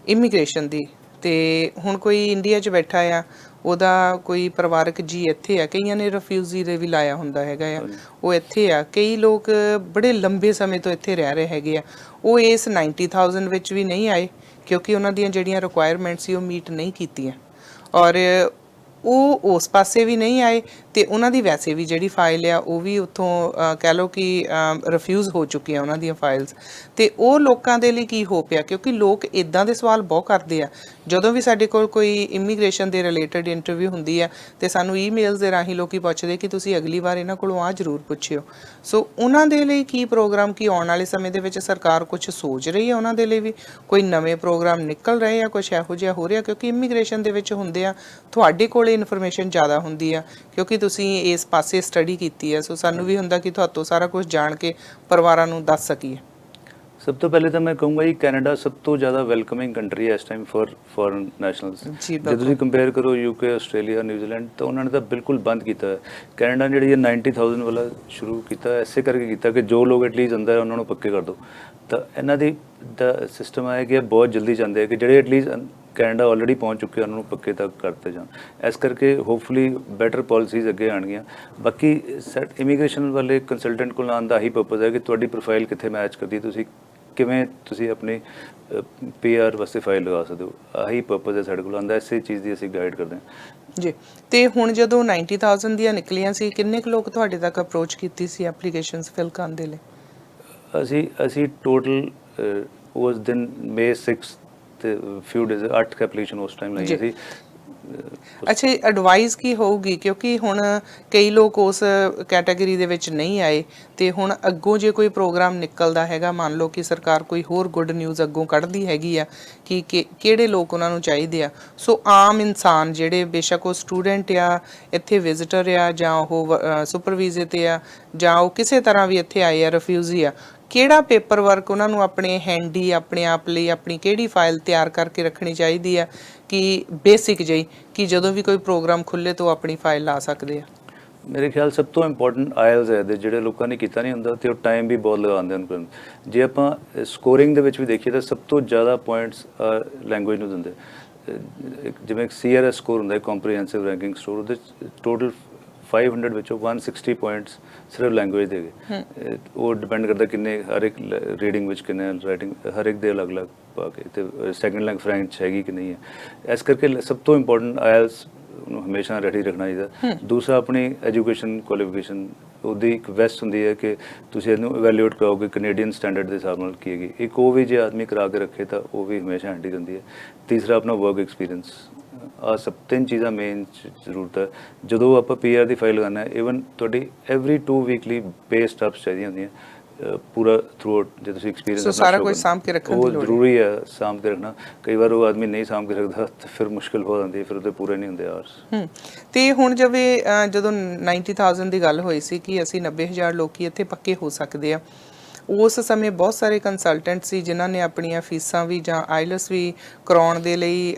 ਇਮੀਗ੍ਰੇਸ਼ਨ ਦੀ, ਤੇ ਹੁਣ ਕੋਈ ਇੰਡੀਆ 'ਚ ਬੈਠਾ ਆ, ਉਹਦਾ ਕੋਈ ਪਰਿਵਾਰਕ ਜੀ ਇੱਥੇ ਆ, ਕਈਆਂ ਨੇ ਰਿਫਿਊਜੀ ਦੇ ਵੀ ਲਾਇਆ ਹੁੰਦਾ ਹੈਗਾ ਆ, ਉਹ ਇੱਥੇ ਆ, ਕਈ ਲੋਕ ਬੜੇ ਲੰਬੇ ਸਮੇਂ ਤੋਂ ਇੱਥੇ ਰਹਿ ਰਹੇ ਹੈਗੇ ਆ, ਉਹ ਇਸ 90,000 ਵਿੱਚ ਵੀ ਨਹੀਂ ਆਏ ਕਿਉਂਕਿ ਉਹਨਾਂ ਦੀਆਂ ਜਿਹੜੀਆਂ ਰਿਕੁਆਇਰਮੈਂਟਸ ਸੀ ਉਹ ਮੀਟ ਨਹੀਂ ਕੀਤੀਆਂ, ਔਰ ਉਹ ਉਸ ਪਾਸੇ ਵੀ ਨਹੀਂ ਆਏ ਤੇ ਉਹਨਾਂ ਦੀ ਵੈਸੇ ਵੀ ਜਿਹੜੀ ਫਾਈਲ ਆ ਉਹ ਵੀ ਉੱਥੋਂ ਕਹਿ ਲਓ ਕਿ ਰਿਫਿਊਜ਼ ਹੋ ਚੁੱਕੀਆਂ ਉਹਨਾਂ ਦੀਆਂ ਫਾਈਲਸ। ਤੇ ਉਹ ਲੋਕਾਂ ਦੇ ਲਈ ਕੀ ਹੋ ਪਿਆ, ਕਿਉਂਕਿ ਲੋਕ ਇਦਾਂ ਦੇ ਸਵਾਲ ਬਹੁਤ ਕਰਦੇ ਆ ਜਦੋਂ ਵੀ ਸਾਡੇ ਕੋਲ ਕੋਈ ਇਮੀਗ੍ਰੇਸ਼ਨ ਦੇ ਰਿਲੇਟਡ ਇੰਟਰਵਿਊ ਹੁੰਦੀ ਆ ਤੇ ਸਾਨੂੰ ਈਮੇਲਸ ਦੇ ਰਾਹੀਂ ਲੋਕੀ ਪੁੱਛਦੇ ਕਿ ਤੁਸੀਂ ਅਗਲੀ ਵਾਰ ਇਹਨਾਂ ਕੋਲੋਂ ਆ ਜ਼ਰੂਰ ਪੁੱਛਿਓ। ਸੋ ਉਹਨਾਂ ਦੇ ਲਈ ਕੀ ਪ੍ਰੋਗਰਾਮ, ਕੀ ਆਉਣ ਵਾਲੇ ਸਮੇਂ ਦੇ ਵਿੱਚ ਸਰਕਾਰ ਕੁਝ ਸੋਚ ਰਹੀ ਹੈ ਉਹਨਾਂ ਦੇ ਲਈ ਵੀ, ਕੋਈ ਨਵੇਂ ਪ੍ਰੋਗਰਾਮ ਨਿਕਲ ਰਹੇ ਆ, ਕੁਝ ਇਹੋ ਜਿਹਾ ਹੋ ਰਿਹਾ? ਕਿਉਂਕਿ ਇਮੀਗ੍ਰੇਸ਼ਨ ਦੇ ਵਿੱਚ ਹੁੰਦੇ ਆ, ਤੁਹਾਡੇ ਕੋਲ ਇਨਫੋਰਮੇਸ਼ਨ ਜ਼ਿਆਦਾ ਹੁੰਦੀ ਆ ਕਿਉਂਕਿ ਤੁਸੀਂ ਇਸ ਪਾਸੇ ਸਟੱਡੀ ਕੀਤੀ ਹੈ, ਸੋ ਸਾਨੂੰ ਵੀ ਹੁੰਦਾ ਕਿ ਤੁਹਾਤੋਂ ਸਾਰਾ ਕੁਝ ਜਾਣ ਕੇ ਪਰਿਵਾਰਾਂ ਨੂੰ ਦੱਸ ਸਕੀਏ। ਸਭ ਤੋਂ ਪਹਿਲੇ ਤਾਂ ਮੈਂ ਕਹੂੰਗਾ ਜੀ ਕੈਨੇਡਾ ਸਭ ਤੋਂ ਜ਼ਿਆਦਾ ਵੈਲਕਮਿੰਗ ਕੰਟਰੀ ਹੈ ਇਸ ਟਾਈਮ ਫॉर ਫੋਰਨ ਨੈਸ਼ਨਲਸ। ਜੇ ਤੁਸੀਂ ਕੰਪੇਅਰ ਕਰੋ ਯੂਕੇ, ਆਸਟ੍ਰੇਲੀਆ, ਨਿਊਜ਼ੀਲੈਂਡ, ਤਾਂ ਉਹਨਾਂ ਨੇ ਤਾਂ ਬਿਲਕੁਲ ਬੰਦ ਕੀਤਾ ਹੈ। ਕੈਨੇਡਾ ਜਿਹੜੀ ਇਹ 90,000 ਵਾਲਾ ਸ਼ੁਰੂ ਕੀਤਾ ਐਸੇ ਕਰਕੇ ਕੀਤਾ ਕਿ ਜੋ ਲੋਕ ਐਟਲੀਸਟ ਅੰਦਰ ਉਹਨਾਂ ਨੂੰ ਪੱਕੇ ਕਰ ਦਿਓ। ਤਾਂ ਇਹਨਾਂ ਦੀ ਦਾ ਸਿਸਟਮ ਹੈ ਕਿ ਇਹ ਬਹੁਤ ਜਲਦੀ ਚਾਹੁੰਦੇ ਆ ਕਿ ਜਿਹੜੇ ਐਟਲੀਸਟ ਕੈਨੇਡਾ ਆਲਰੇਡੀ ਪਹੁੰਚ ਚੁੱਕੇ ਉਹਨਾਂ ਨੂੰ ਪੱਕੇ ਤੱਕ ਕਰਤੇ ਜਾਣ। ਇਸ ਕਰਕੇ ਹੋਪਫੁਲੀ ਬੈਟਰ ਪਾਲਿਸੀਜ਼ ਅੱਗੇ ਆਉਣਗੀਆਂ। ਬਾਕੀ ਸੈਟ ਇਮੀਗ੍ਰੇਸ਼ਨ ਵਾਲੇ ਕੰਸਲਟੈਂਟ ਕੋਲ ਆਉਣ ਦਾ ਆਹੀ ਪਰਪਸ ਹੈ ਕਿ ਤੁਹਾਡੀ ਪ੍ਰੋਫਾਈਲ ਕਿੱਥੇ ਮੈਚ ਕਰਦੀ, ਤੁਸੀਂ ਕਿਵੇਂ ਤੁਸੀਂ ਆਪਣੀ PR ਵਾਸਤੇ ਫਾਈਲ ਲਗਾ ਸਕਦੇ ਹੋ, ਆਹੀ ਪਰਪਸ ਹੈ ਸਾਡੇ ਕੋਲ ਆਉਂਦਾ। ਇਸੇ ਚੀਜ਼ ਦੀ ਅਸੀਂ ਗਾਈਡ ਕਰਦੇ ਹਾਂ ਜੀ। ਤੇ ਹੁਣ ਜਦੋਂ 90,000 ਦੀਆਂ ਨਿਕਲੀਆਂ ਸੀ, ਕਿੰਨੇ ਕੁ ਲੋਕ ਤੁਹਾਡੇ ਤੱਕ ਅਪਰੋਚ ਕੀਤੀ ਸੀ ਐਪਲੀਕੇਸ਼ਨਸ ਫਿਲ ਕਰਨ ਦੇ ਲਈ? ਅਸੀਂ ਟੋਟਲ ਉਸ ਦਿਨ May 6 ਤੇ ਫਿਊ ਡੇਜ਼ 8 ਐਪਲੀਕੇਸ਼ਨ ਉਸ ਟਾਈਮ ਲਾਈਆਂ ਸੀ। ਅੱਛਾ, ਐਡਵਾਈਸ ਕੀ ਹੋਊਗੀ ਕਿਉਂਕਿ ਹੁਣ ਕਈ ਲੋਕ ਉਸ ਕੈਟਾਗਰੀ ਦੇ ਵਿੱਚ ਨਹੀਂ ਆਏ ਤੇ ਹੁਣ ਅੱਗੋਂ ਜੇ ਕੋਈ ਪ੍ਰੋਗਰਾਮ ਨਿਕਲਦਾ ਹੈਗਾ, ਮੰਨ ਲਓ ਕਿ ਸਰਕਾਰ ਕੋਈ ਹੋਰ ਗੁੱਡ ਨਿਊਜ਼ ਅੱਗੋਂ ਕੱਢਦੀ ਹੈਗੀ ਆ ਕਿ ਕਿਹੜੇ ਲੋਕ ਉਹਨਾਂ ਨੂੰ ਚਾਹੀਦੇ ਆ, ਸੋ ਆਮ ਇਨਸਾਨ ਜਿਹੜੇ ਬੇਸ਼ੱਕ ਉਹ ਸਟੂਡੈਂਟ ਆ, ਇੱਥੇ ਵਿਜ਼ਿਟਰ ਆ, ਜਾਂ ਉਹ ਸੁਪਰ ਵੀਜ਼ੇ ਤੇ ਆ, ਜਾਂ ਉਹ ਕਿਸੇ ਤਰ੍ਹਾਂ ਵੀ ਇੱਥੇ ਆਏ ਆ, ਰਿਫਿਊਜੀ ਆ, ਕਿਹੜਾ ਪੇਪਰ ਵਰਕ ਉਹਨਾਂ ਨੂੰ ਆਪਣੇ ਹੈਂਡੀ ਆਪਣੇ ਆਪ ਲਈ ਆਪਣੀ ਕਿਹੜੀ ਫਾਈਲ ਤਿਆਰ ਕਰਕੇ ਰੱਖਣੀ ਚਾਹੀਦੀ ਆ ਕਿ ਬੇਸਿਕ ਜਿਹੀ ਕਿ ਜਦੋਂ ਵੀ ਕੋਈ ਪ੍ਰੋਗਰਾਮ ਖੁੱਲੇ ਤਾਂ ਉਹ ਆਪਣੀ ਫਾਈਲ ਲਾ ਸਕਦੇ ਆ? ਮੇਰੇ ਖਿਆਲ ਸਭ ਤੋਂ ਇੰਪੋਰਟੈਂਟ ਆਇਲਸ ਹੈ ਇਹਦੇ, ਜਿਹੜੇ ਲੋਕਾਂ ਨੇ ਕੀਤਾ ਨਹੀਂ ਹੁੰਦਾ ਤੇ ਉਹ ਟਾਈਮ ਵੀ ਬਹੁਤ ਲਗਾਉਂਦੇ ਹਨ ਕਰਨ। ਜੇ ਆਪਾਂ ਸਕੋਰਿੰਗ ਦੇ ਵਿੱਚ ਵੀ ਦੇਖੀਏ ਤਾਂ ਸਭ ਤੋਂ ਜ਼ਿਆਦਾ ਪੁਆਇੰਟਸ ਲੈਂਗੁਏਜ ਨੂੰ ਦਿੰਦੇ। ਜਿਵੇਂ CRS ਸਕੋਰ ਹੁੰਦਾ ਹੈ, ਕੰਪਰੀਹੈਂਸਿਵ ਰੈਂਕਿੰਗ ਸਕੋਰ, ਉਹਦੇ ਟੋਟਲ 500 ਵਿੱਚੋਂ 160 ਪੁਆਇੰਟਸ ਸਿਰਫ ਲੈਂਗੁਏਜ ਦੇ ਗਏ। ਉਹ ਡਿਪੈਂਡ ਕਰਦਾ ਕਿੰਨੇ, ਹਰ ਇੱਕ ਰੀਡਿੰਗ ਵਿੱਚ ਕਿੰਨੇ, ਰਾਈਟਿੰਗ ਹਰ ਇੱਕ ਦੇ ਅਲੱਗ-ਅਲੱਗ ਪਾ ਕੇ, ਤੇ ਸੈਕੰਡ ਲੈਂਗੁਏਜ ਫ੍ਰੈਂਚ ਹੈਗੀ ਕਿ ਨਹੀਂ ਹੈ। ਇਸ ਕਰਕੇ ਸਭ ਤੋਂ ਇੰਪੋਰਟੈਂਟ ਆਇਲਸ ਨੂੰ ਹਮੇਸ਼ਾ ਰੈਡੀ ਰੱਖਣਾ ਚਾਹੀਦਾ। ਦੂਸਰਾ, ਆਪਣੀ ਐਜੂਕੇਸ਼ਨ ਕੁਆਲੀਫਿਕੇਸ਼ਨ ਉਹਦੀ ਇੱਕ ਵੈਸਟ ਹੁੰਦੀ ਹੈ ਕਿ ਤੁਸੀਂ ਇਹਨੂੰ ਇਵੈਲੂਏਟ ਕਰੋਗੇ ਕੈਨੇਡੀਅਨ ਸਟੈਂਡਰਡ ਦੇ ਹਿਸਾਬ ਨਾਲ ਕੀ ਹੈਗੀ। ਇੱਕ ਉਹ ਵੀ ਜੇ ਆਦਮੀ ਕਰਾ ਕੇ ਰੱਖੇ ਤਾਂ ਉਹ ਵੀ ਹਮੇਸ਼ਾ ਹੈਂਡੀ ਹੁੰਦੀ ਹੈ। ਤੀਸਰਾ, ਆਪਣਾ ਵਰਕ ਐਕਸਪੀਰੀਅੰਸ। ਆਹ ਸਭ 3 ਚੀਜ਼ਾਂ ਮੇਨ ਜ਼ਰੂਰਤ ਹੈ ਜਦੋਂ ਆਪਾਂ PR ਦੀ ਫਾਈਲ ਲਗਾਉਣਾ ਹੈ। ਈਵਨ ਤੁਹਾਡੀ ਐਵਰੀ 2 ਵੀਕਲੀ ਪੇ ਸਟੱਬਸ ਚਾਹੀਦੀਆਂ ਹੁੰਦੀਆਂ ਪੂਰਾ ਥਰੂ ਆਊਟ। ਜੇ ਤੁਸੀਂ ਐਕਸਪੀਰੀਅੰਸ ਸਾਰਾ ਕੁਝ ਸਾਂਭ ਕੇ ਰੱਖਣ ਦੀ ਲੋੜ ਹੈ, ਜ਼ਰੂਰੀ ਹੈ ਸਾਂਭ ਕੇ ਰੱਖਣਾ। ਕਈ ਵਾਰ ਉਹ ਆਦਮੀ ਨਹੀਂ ਸਾਂਭ ਕੇ ਰੱਖਦਾ ਤਾਂ ਫਿਰ ਮੁਸ਼ਕਿਲ ਹੋ ਜਾਂਦੀ ਹੈ, ਫਿਰ ਉਹਦੇ ਪੂਰੇ ਨਹੀਂ ਹੁੰਦੇ ਆਵਰਸ। ਤੇ ਹੁਣ ਜਦੋਂ 90,000 ਦੀ ਗੱਲ ਹੋਈ ਸੀ ਕਿ ਅਸੀਂ 90,000 ਲੋਕੀ ਇੱਥੇ ਪੱਕੇ ਹੋ ਸਕਦੇ ਆ, ਉਸ ਸਮੇਂ ਬਹੁਤ ਸਾਰੇ ਕੰਸਲਟੈਂਟ ਸੀ ਜਿਨ੍ਹਾਂ ਨੇ ਆਪਣੀਆਂ ਫੀਸਾਂ ਵੀ ਜਾਂ ਆਈਲਸ ਵੀ ਕਰਾਉਣ ਦੇ ਲਈ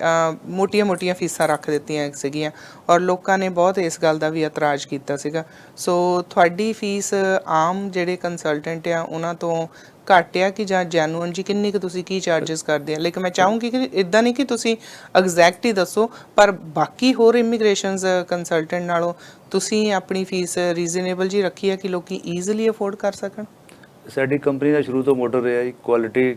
ਮੋਟੀਆਂ-ਮੋਟੀਆਂ ਫੀਸਾਂ ਰੱਖ ਦਿੱਤੀਆਂ ਸੀਗੀਆਂ, ਔਰ ਲੋਕਾਂ ਨੇ ਬਹੁਤ ਇਸ ਗੱਲ ਦਾ ਵੀ ਇਤਰਾਜ਼ ਕੀਤਾ ਸੀਗਾ। ਸੋ ਤੁਹਾਡੀ ਫੀਸ ਆਮ ਜਿਹੜੇ ਕੰਸਲਟੈਂਟ ਆ ਉਹਨਾਂ ਤੋਂ ਘੱਟ ਆ ਕਿ ਜਾਂ ਜੈਨੂਅਨ? ਜੀ ਕਿੰਨੀ ਕੁ ਤੁਸੀਂ ਕੀ ਚਾਰजेस ਕਰਦੇ ਆ? ਲੇਕਿਨ ਮੈਂ ਚਾਹੂੰਗੀ ਕਿ ਇਦਾਂ ਨਹੀਂ ਕਿ ਤੁਸੀਂ ਐਗਜ਼ੈਕਟ ਹੀ ਦੱਸੋ, ਪਰ ਬਾਕੀ ਹੋਰ ਇਮੀਗ੍ਰੇਸ਼ਨਸ ਕੰਸਲਟੈਂਟ ਨਾਲੋਂ ਤੁਸੀਂ ਆਪਣੀ ਫੀਸ ਰੀਜ਼ਨੇਬਲ ਜੀ ਰੱਖੀ ਆ ਕਿ ਲੋਕੀ ਈਜ਼ੀਲੀ ਅਫੋਰਡ ਕਰ ਸਕਣ? ਸਾਡੀ ਕੰਪਨੀ ਦਾ ਸ਼ੁਰੂ ਤੋਂ ਮੋਟੋ ਰਿਹਾ ਜੀ, quality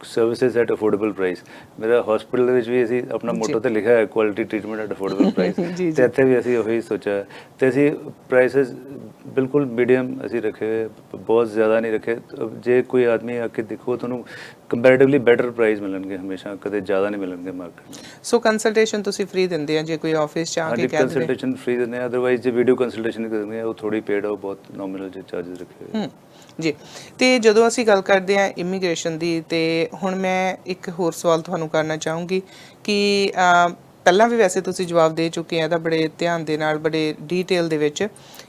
services at affordable price. ਮੇਰਾ ਹਸਪੀਟਲ ਦੇ ਵਿੱਚ ਵੀ ਅਸੀਂ ਆਪਣਾ ਮੋਟੋ ਤੇ ਲਿਖਿਆ ਹੈ quality treatment at affordable price, ਤੇ ਇੱਥੇ ਵੀ ਅਸੀਂ ਉਹੀ ਸੋਚਿਆ। ਤੇ ਅਸੀਂ ਪ੍ਰਾਈਸਿਸ ਬਿਲਕੁਲ ਮੀਡੀਅਮ ਅਸੀਂ ਰੱਖੇ, ਬਹੁਤ ਜ਼ਿਆਦਾ ਨਹੀਂ ਰੱਖੇ। ਜੇ ਕੋਈ ਆਦਮੀ ਆ ਕੇ ਦੇਖੋ ਤੁਹਾਨੂੰ ਕੰਪੈਰੇਟਿਵਲੀ ਬੈਟਰ ਪ੍ਰਾਈਸ ਮਿਲਣਗੇ ਹਮੇਸ਼ਾ, ਕਦੇ ਜ਼ਿਆਦਾ ਨਹੀਂ ਮਿਲਣਗੇ ਮਾਰਕੀਟ ਵਿੱਚ। ਸੋ ਕੰਸਲਟੇਸ਼ਨ ਤੁਸੀਂ ਫ੍ਰੀ ਦਿੰਦੇ ਆ ਜੇ ਕੋਈ ਆਫਿਸ ਚ ਆ ਕੇ ਕਹਿੰਦੇ? ਕੰਸਲਟੇਸ਼ਨ ਫ੍ਰੀ ਦਿੰਦੇ ਆ, ਅਦਰਵਾਈਜ਼ ਜੇ ਵੀਡੀਓ ਕੰਸਲਟੇਸ਼ਨ ਕਰਦੇ ਆ ਉਹ ਥੋੜੀ ਪੇਡ ਆ, ਉਹ ਬਹੁਤ ਨੋਮੀਨਲ ਜੇ ਚਾਰजेस ਰੱਖੇ ਹੋਏ ਜੀ। ਤੇ ਜਦੋਂ ਅਸੀਂ ਗੱਲ ਕਰਦੇ ਆ ਇਮੀਗ੍ਰੇਸ਼ਨ ਦੀ, ਤੇ ਹੁਣ ਮੈਂ ਇੱਕ ਹੋਰ ਸਵਾਲ ਤੁਹਾਨੂੰ ਕਰਨਾ ਚਾਹੂੰਗੀ ਕਿ ਪਹਿਲਾਂ ਵੀ ਵੈਸੇ ਤੁਸੀਂ ਜਵਾਬ ਦੇ ਚੁੱਕੇ ਆ ਇਹਦਾ ਬੜੇ ਧਿਆਨ ਦੇ ਨਾਲ, ਬੜੇ ਡੀਟੇਲ ਦੇ ਵਿੱਚ,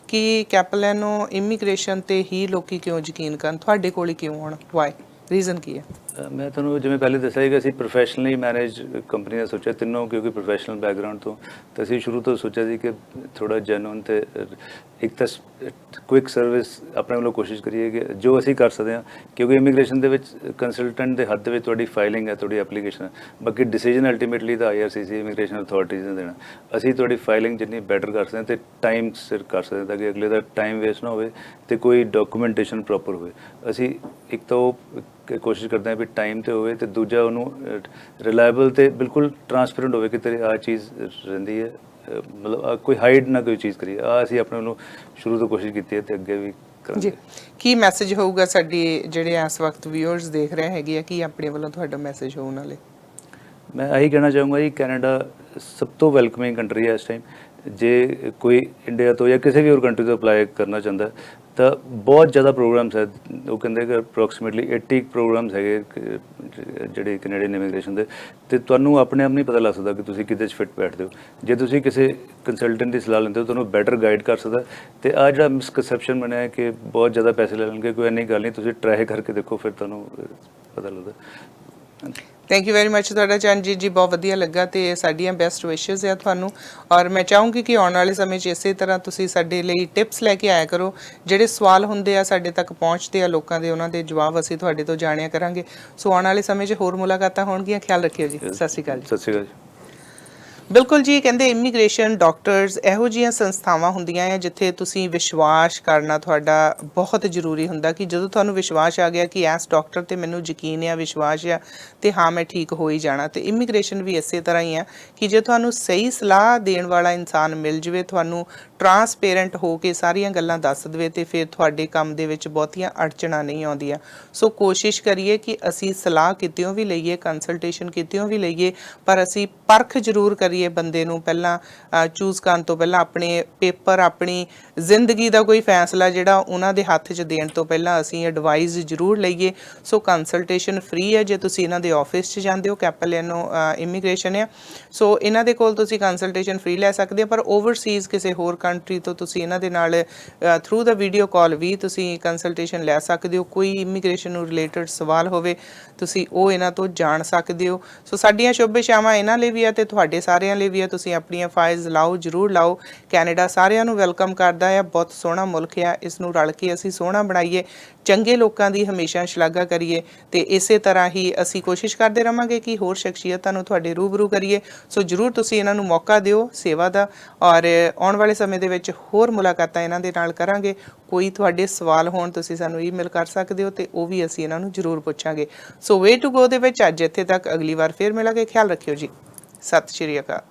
ਕਿ ਕੈਪਲੈਨੋ ਇਮੀਗ੍ਰੇਸ਼ਨ ਤੇ ਹੀ ਲੋਕੀ ਕਿਉਂ ਯਕੀਨ ਕਰਨ, ਤੁਹਾਡੇ ਕੋਲ ਹੀ ਕਿਉਂ ਆਉਣ, ਵਾਈ ਰੀਜ਼ਨ ਕੀ ਹੈ? ਮੈਂ ਤੁਹਾਨੂੰ ਜਿਵੇਂ ਪਹਿਲੇ ਦੱਸਿਆ ਸੀ ਕਿ ਅਸੀਂ ਪ੍ਰੋਫੈਸ਼ਨਲੀ ਮੈਨੇਜ ਕੰਪਨੀ ਦਾ ਸੋਚਿਆ ਤਿੰਨੋਂ, ਕਿਉਂਕਿ ਪ੍ਰੋਫੈਸ਼ਨਲ ਬੈਕਗ੍ਰਾਉਂਡ ਤੋਂ, ਤਾਂ ਅਸੀਂ ਸ਼ੁਰੂ ਤੋਂ ਸੋਚਿਆ ਸੀ ਕਿ ਥੋੜ੍ਹਾ ਜੈਨੂਨ ਤੇ ਇੱਕ ਤਾਂ ਕੁਇਕ ਸਰਵਿਸ ਆਪਣੇ ਵੱਲੋਂ ਕੋਸ਼ਿਸ਼ ਕਰੀਏ ਕਿ ਜੋ ਅਸੀਂ ਕਰ ਸਕਦੇ ਹਾਂ, ਕਿਉਂਕਿ ਇਮੀਗ੍ਰੇਸ਼ਨ ਦੇ ਵਿੱਚ ਕੰਸਲਟੈਂਟ ਦੇ ਹੱਥ ਦੇ ਵਿੱਚ ਤੁਹਾਡੀ ਫਾਈਲਿੰਗ ਹੈ, ਤੁਹਾਡੀ ਐਪਲੀਕੇਸ਼ਨ ਹੈ, ਬਾਕੀ ਡਿਸੀਜਨ ਅਲਟੀਮੇਟਲੀ ਦਾ IRCC ਇਮੀਗ੍ਰੇਸ਼ਨ ਅਥਾਰਟੀਜ਼ ਨੇ ਦੇਣਾ। ਅਸੀਂ ਤੁਹਾਡੀ ਫਾਈਲਿੰਗ ਜਿੰਨੀ ਬੈਟਰ ਕਰ ਸਕਦੇ ਹਾਂ ਤੇ ਟਾਈਮ ਸਿਰ ਕਰ ਸਕਦੇ ਹਾਂ ਤਾਂ ਕਿ ਅਗਲੇ ਦਾ ਟਾਈਮ ਵੇਸਟ ਨਾ ਹੋਵੇ ਤੇ ਕੋਈ ਡਾਕੂਮੈਂਟੇਸ਼ਨ ਪ੍ਰੋਪਰ ਹੋਵੇ। ਅਸੀਂ ਇੱਕ ਤਾਂ ਉਹ ਕੋਸ਼ਿਸ਼ ਕਰਦੇ ਹਾਂ ਵੀ ਟਾਈਮ ਤੇ ਹੋਵੇ, ਤੇ ਦੂਜਾ ਉਹਨੂੰ ਰਿਲਾਇਬਲ ਤੇ ਬਿਲਕੁਲ ਟਰਾਂਸਪੇਰੈਂਟ ਹੋਵੇ ਕਿ ਤੇਰੀ ਆਹ ਚੀਜ਼ ਰਹਿੰਦੀ ਹੈ, ਮਤਲਬ ਕੋਈ ਹਾਈਡ ਨਾ ਕੋਈ ਚੀਜ਼ ਕਰੀਏ। ਅਸੀਂ ਆਪਣੇ ਵੱਲੋਂ ਸ਼ੁਰੂ ਤੋਂ ਕੋਸ਼ਿਸ਼ ਕੀਤੀ ਹੈ ਤੇ ਅੱਗੇ ਵੀ ਕਰਾਂਗੇ। ਜੀ, ਕੀ ਮੈਸੇਜ ਹੋਊਗਾ ਸਾਡੇ ਜਿਹੜੇ ਇਸ ਵਕਤ ਵਿਊਅਰਸ ਦੇਖ ਰਹੇ ਹੈਗੇ ਆ, ਕੀ ਆਪਣੇ ਵੱਲੋਂ ਤੁਹਾਡਾ ਮੈਸੇਜ ਹੋਣ ਵਾਲੇ? ਮੈਂ ਇਹੀ ਕਹਿਣਾ ਚਾਹੂੰਗਾ ਜੀ, ਕੈਨੇਡਾ ਸਭ ਤੋਂ ਵੈਲਕਮਿੰਗ ਕੰਟਰੀ ਹੈ ਇਸ ਟਾਈਮ। ਜੇ ਕੋਈ ਇੰਡੀਆ ਤੋਂ ਜਾਂ ਕਿਸੇ ਵੀ ਹੋਰ ਕੰਟਰੀ ਤੋਂ ਅਪਲਾਈ ਕਰਨਾ ਚਾਹੁੰਦਾ ਤਾਂ ਬਹੁਤ ਜ਼ਿਆਦਾ ਪ੍ਰੋਗਰਾਮਸ ਹੈ। ਉਹ ਕਹਿੰਦੇ ਕਿ ਅਪਰੋਕਸੀਮੇਟਲੀ 80 ਪ੍ਰੋਗਰਾਮਸ ਹੈਗੇ ਜਿਹੜੇ ਕੈਨੇਡੀਅਨ ਇਮੀਗ੍ਰੇਸ਼ਨ ਦੇ, ਤੇ ਤੁਹਾਨੂੰ ਆਪਣੇ ਆਪ ਨਹੀਂ ਪਤਾ ਲੱਗ ਸਕਦਾ ਕਿ ਤੁਸੀਂ ਕਿਹਦੇ 'ਚ ਫਿੱਟ ਬੈਠਦੇ ਹੋ। ਜੇ ਤੁਸੀਂ ਕਿਸੇ ਕੰਸਲਟੈਂਟ ਦੀ ਸਲਾਹ ਲੈਂਦੇ ਹੋ, ਤੁਹਾਨੂੰ ਬੈਟਰ ਗਾਈਡ ਕਰ ਸਕਦਾ। ਤੇ ਆਹ ਜਿਹੜਾ ਮਿਸਕਨਸੈਪਸ਼ਨ ਬਣਿਆ ਕਿ ਬਹੁਤ ਜ਼ਿਆਦਾ ਪੈਸੇ ਲੈ ਲੈਣਗੇ, ਕੋਈ ਇੰਨੀ ਗੱਲ ਨਹੀਂ, ਤੁਸੀਂ ਟਰਾਈ ਕਰਕੇ ਦੇਖੋ, ਫਿਰ ਤੁਹਾਨੂੰ ਪਤਾ ਲੱਗਦਾ। ਥੈਂਕ ਯੂ ਵੈਰੀ ਮੱਚ ਤੁਹਾਡਾ ਚਰਨਜੀਤ ਜੀ, ਬਹੁਤ ਵਧੀਆ ਲੱਗਾ ਤੇ ਸਾਡੀਆਂ ਬੈਸਟ ਵਿਸ਼ੇਸ ਆ ਤੁਹਾਨੂੰ। ਔਰ ਮੈਂ ਚਾਹੂੰਗੀ ਕਿ ਆਉਣ ਵਾਲੇ ਸਮੇਂ 'ਚ ਇਸੇ ਤਰ੍ਹਾਂ ਤੁਸੀਂ ਸਾਡੇ ਲਈ ਟਿਪਸ ਲੈ ਕੇ ਆਇਆ ਕਰੋ। ਜਿਹੜੇ ਸਵਾਲ ਹੁੰਦੇ ਆ ਸਾਡੇ ਤੱਕ ਪਹੁੰਚਦੇ ਆ ਲੋਕਾਂ ਦੇ, ਉਹਨਾਂ ਦੇ ਜਵਾਬ ਅਸੀਂ ਤੁਹਾਡੇ ਤੋਂ ਜਾਣਿਆ ਕਰਾਂਗੇ। ਸੋ ਆਉਣ ਵਾਲੇ ਸਮੇਂ 'ਚ ਹੋਰ ਮੁਲਾਕਾਤਾਂ ਹੋਣਗੀਆਂ। ਖਿਆਲ ਰੱਖਿਓ ਜੀ। ਸਤਿ ਸ਼੍ਰੀ ਅਕਾਲ ਜੀ। ਸਤਿ ਸ਼੍ਰੀ ਅਕਾਲ ਜੀ। ਬਿਲਕੁਲ ਜੀ, ਕਹਿੰਦੇ ਇਮੀਗ੍ਰੇਸ਼ਨ, ਡਾਕਟਰਸ ਇਹੋ ਜਿਹੀਆਂ ਸੰਸਥਾਵਾਂ ਹੁੰਦੀਆਂ ਆ ਜਿੱਥੇ ਤੁਸੀਂ ਵਿਸ਼ਵਾਸ ਕਰਨਾ ਤੁਹਾਡਾ ਬਹੁਤ ਜ਼ਰੂਰੀ ਹੁੰਦਾ ਕਿ ਜਦੋਂ ਤੁਹਾਨੂੰ ਵਿਸ਼ਵਾਸ ਆ ਗਿਆ ਕਿ ਇਸ ਡਾਕਟਰ ਤੇ ਮੈਨੂੰ ਯਕੀਨ ਆ, ਵਿਸ਼ਵਾਸ ਆ ਤੇ ਹਾਂ ਮੈਂ ਠੀਕ ਹੋ ਹੀ ਜਾਣਾ। ਤੇ ਇਮੀਗ੍ਰੇਸ਼ਨ ਵੀ ਇਸੇ ਤਰ੍ਹਾਂ ਹੀ ਆ ਕਿ ਜੇ ਤੁਹਾਨੂੰ ਸਹੀ ਸਲਾਹ ਦੇਣ ਵਾਲਾ ਇਨਸਾਨ ਮਿਲ ਜਾਵੇ, ਤੁਹਾਨੂੰ ਟਰਾਂਸਪੇਰੈਂਟ ਹੋ ਕੇ ਸਾਰੀਆਂ ਗੱਲਾਂ ਦੱਸ ਦੇਵੇ, ਤੇ ਫਿਰ ਤੁਹਾਡੇ ਕੰਮ ਦੇ ਵਿੱਚ ਬਹੁਤੀਆਂ ਅੜਚਣਾਂ ਨਹੀਂ ਆਉਂਦੀਆਂ। ਸੋ ਕੋਸ਼ਿਸ਼ ਕਰੀਏ ਕਿ ਅਸੀਂ ਸਲਾਹ ਕਿਤਿਓਂ ਵੀ ਲਈਏ, ਕੰਸਲਟੇਸ਼ਨ ਕਿਤਿਓਂ ਵੀ ਲਈਏ, ਪਰ ਅਸੀਂ ਪਰਖ ਜ਼ਰੂਰ ਕਰੀਏ ਬੰਦੇ ਨੂੰ ਪਹਿਲਾਂ ਚੂਜ਼ ਕਰਨ ਤੋਂ ਪਹਿਲਾਂ। ਆਪਣੇ ਪੇਪਰ, ਆਪਣੀ ਜ਼ਿੰਦਗੀ ਦਾ ਕੋਈ ਫੈਸਲਾ ਜਿਹੜਾ ਉਹਨਾਂ ਦੇ ਹੱਥ 'ਚ ਦੇਣ ਤੋਂ ਪਹਿਲਾਂ ਅਸੀਂ ਐਡਵਾਈਸ ਜ਼ਰੂਰ ਲਈਏ। ਸੋ ਕੰਸਲਟੇਸ਼ਨ ਫ੍ਰੀ ਹੈ। ਜੇ ਤੁਸੀਂ ਇਹਨਾਂ ਦੇ ਆਫਿਸ 'ਚ ਜਾਂਦੇ ਹੋ, ਕੈਪੀਲੈਨੋ ਇਮੀਗ੍ਰੇਸ਼ਨ ਆ, ਸੋ ਇਹਨਾਂ ਦੇ ਕੋਲ ਤੁਸੀਂ ਕੰਸਲਟੇਸ਼ਨ ਫ੍ਰੀ ਲੈ ਸਕਦੇ ਹੋ। ਪਰ ਓਵਰਸੀਜ਼ ਕਿਸੇ ਹੋਰ ਕੰਟਰੀ ਤੋਂ ਤੁਸੀਂ ਇਹਨਾਂ ਦੇ ਨਾਲ ਥਰੂ ਦਾ ਵੀਡੀਓ ਕਾਲ ਵੀ ਤੁਸੀਂ ਕੰਸਲਟੇਸ਼ਨ ਲੈ ਸਕਦੇ ਹੋ। ਕੋਈ ਇਮੀਗ੍ਰੇਸ਼ਨ ਨੂੰ ਰਿਲੇਟਡ ਸਵਾਲ ਹੋਵੇ ਤੁਸੀਂ ਉਹ ਇਹਨਾਂ ਤੋਂ ਜਾਣ ਸਕਦੇ ਹੋ। ਸੋ ਸਾਡੀਆਂ ਸ਼ੁਭ ਇਛਾਵਾਂ ਇਹਨਾਂ ਲਈ ਵੀ ਆ ਤੇ ਤੁਹਾਡੇ ਸਾਰਿਆਂ ਲਈ ਵੀ ਆ। ਤੁਸੀਂ ਆਪਣੀਆਂ ਫਾਈਲਸ ਲਾਓ, ਜ਼ਰੂਰ ਲਾਓ। ਕੈਨੇਡਾ ਸਾਰਿਆਂ ਨੂੰ ਵੈਲਕਮ ਕਰਦਾ ਆ, ਬਹੁਤ ਸੋਹਣਾ ਮੁਲਕ ਆ। ਇਸ ਨੂੰ ਰਲ ਕੇ ਅਸੀਂ ਸੋਹਣਾ ਬਣਾਈਏ, ਚੰਗੇ ਲੋਕਾਂ ਦੀ ਹਮੇਸ਼ਾ ਸ਼ਲਾਘਾ ਕਰੀਏ, ਤੇ ਇਸੇ ਤਰ੍ਹਾਂ ਹੀ ਅਸੀਂ ਕੋਸ਼ਿਸ਼ ਕਰਦੇ ਰਹਾਂਗੇ ਕਿ ਹੋਰ ਸ਼ਖਸੀਅਤਾਂ ਨੂੰ ਤੁਹਾਡੇ ਰੂਬਰੂ ਕਰੀਏ। ਸੋ ਜ਼ਰੂਰ ਤੁਸੀਂ ਇਹਨਾਂ ਨੂੰ ਮੌਕਾ ਦਿਓ ਸੇਵਾ ਦਾ, ਔਰ ਆਉਣ ਵਾਲੇ ਸਮੇਂ ਦੇ ਵਿੱਚ ਹੋਰ ਮੁਲਾਕਾਤਾਂ ਇਹਨਾਂ ਦੇ ਨਾਲ ਕਰਾਂਗੇ। ਕੋਈ ਤੁਹਾਡੇ ਸਵਾਲ ਹੋਣ ਤੁਸੀਂ ਸਾਨੂੰ ਈਮੇਲ ਕਰ ਸਕਦੇ ਹੋ ਤੇ ਉਹ ਵੀ ਅਸੀਂ ਇਹਨਾਂ ਨੂੰ ਜ਼ਰੂਰ ਪੁੱਛਾਂਗੇ। ਸੋ ਵੇ ਟੂ ਗੋ ਦੇ ਵਿੱਚ ਅੱਜ ਇੱਥੇ ਤੱਕ, ਅਗਲੀ ਵਾਰ ਫੇਰ ਮਿਲਾਂਗੇ। ਖਿਆਲ ਰੱਖਿਓ ਜੀ। ਸਤਿ ਸ਼੍ਰੀ ਅਕਾਲ।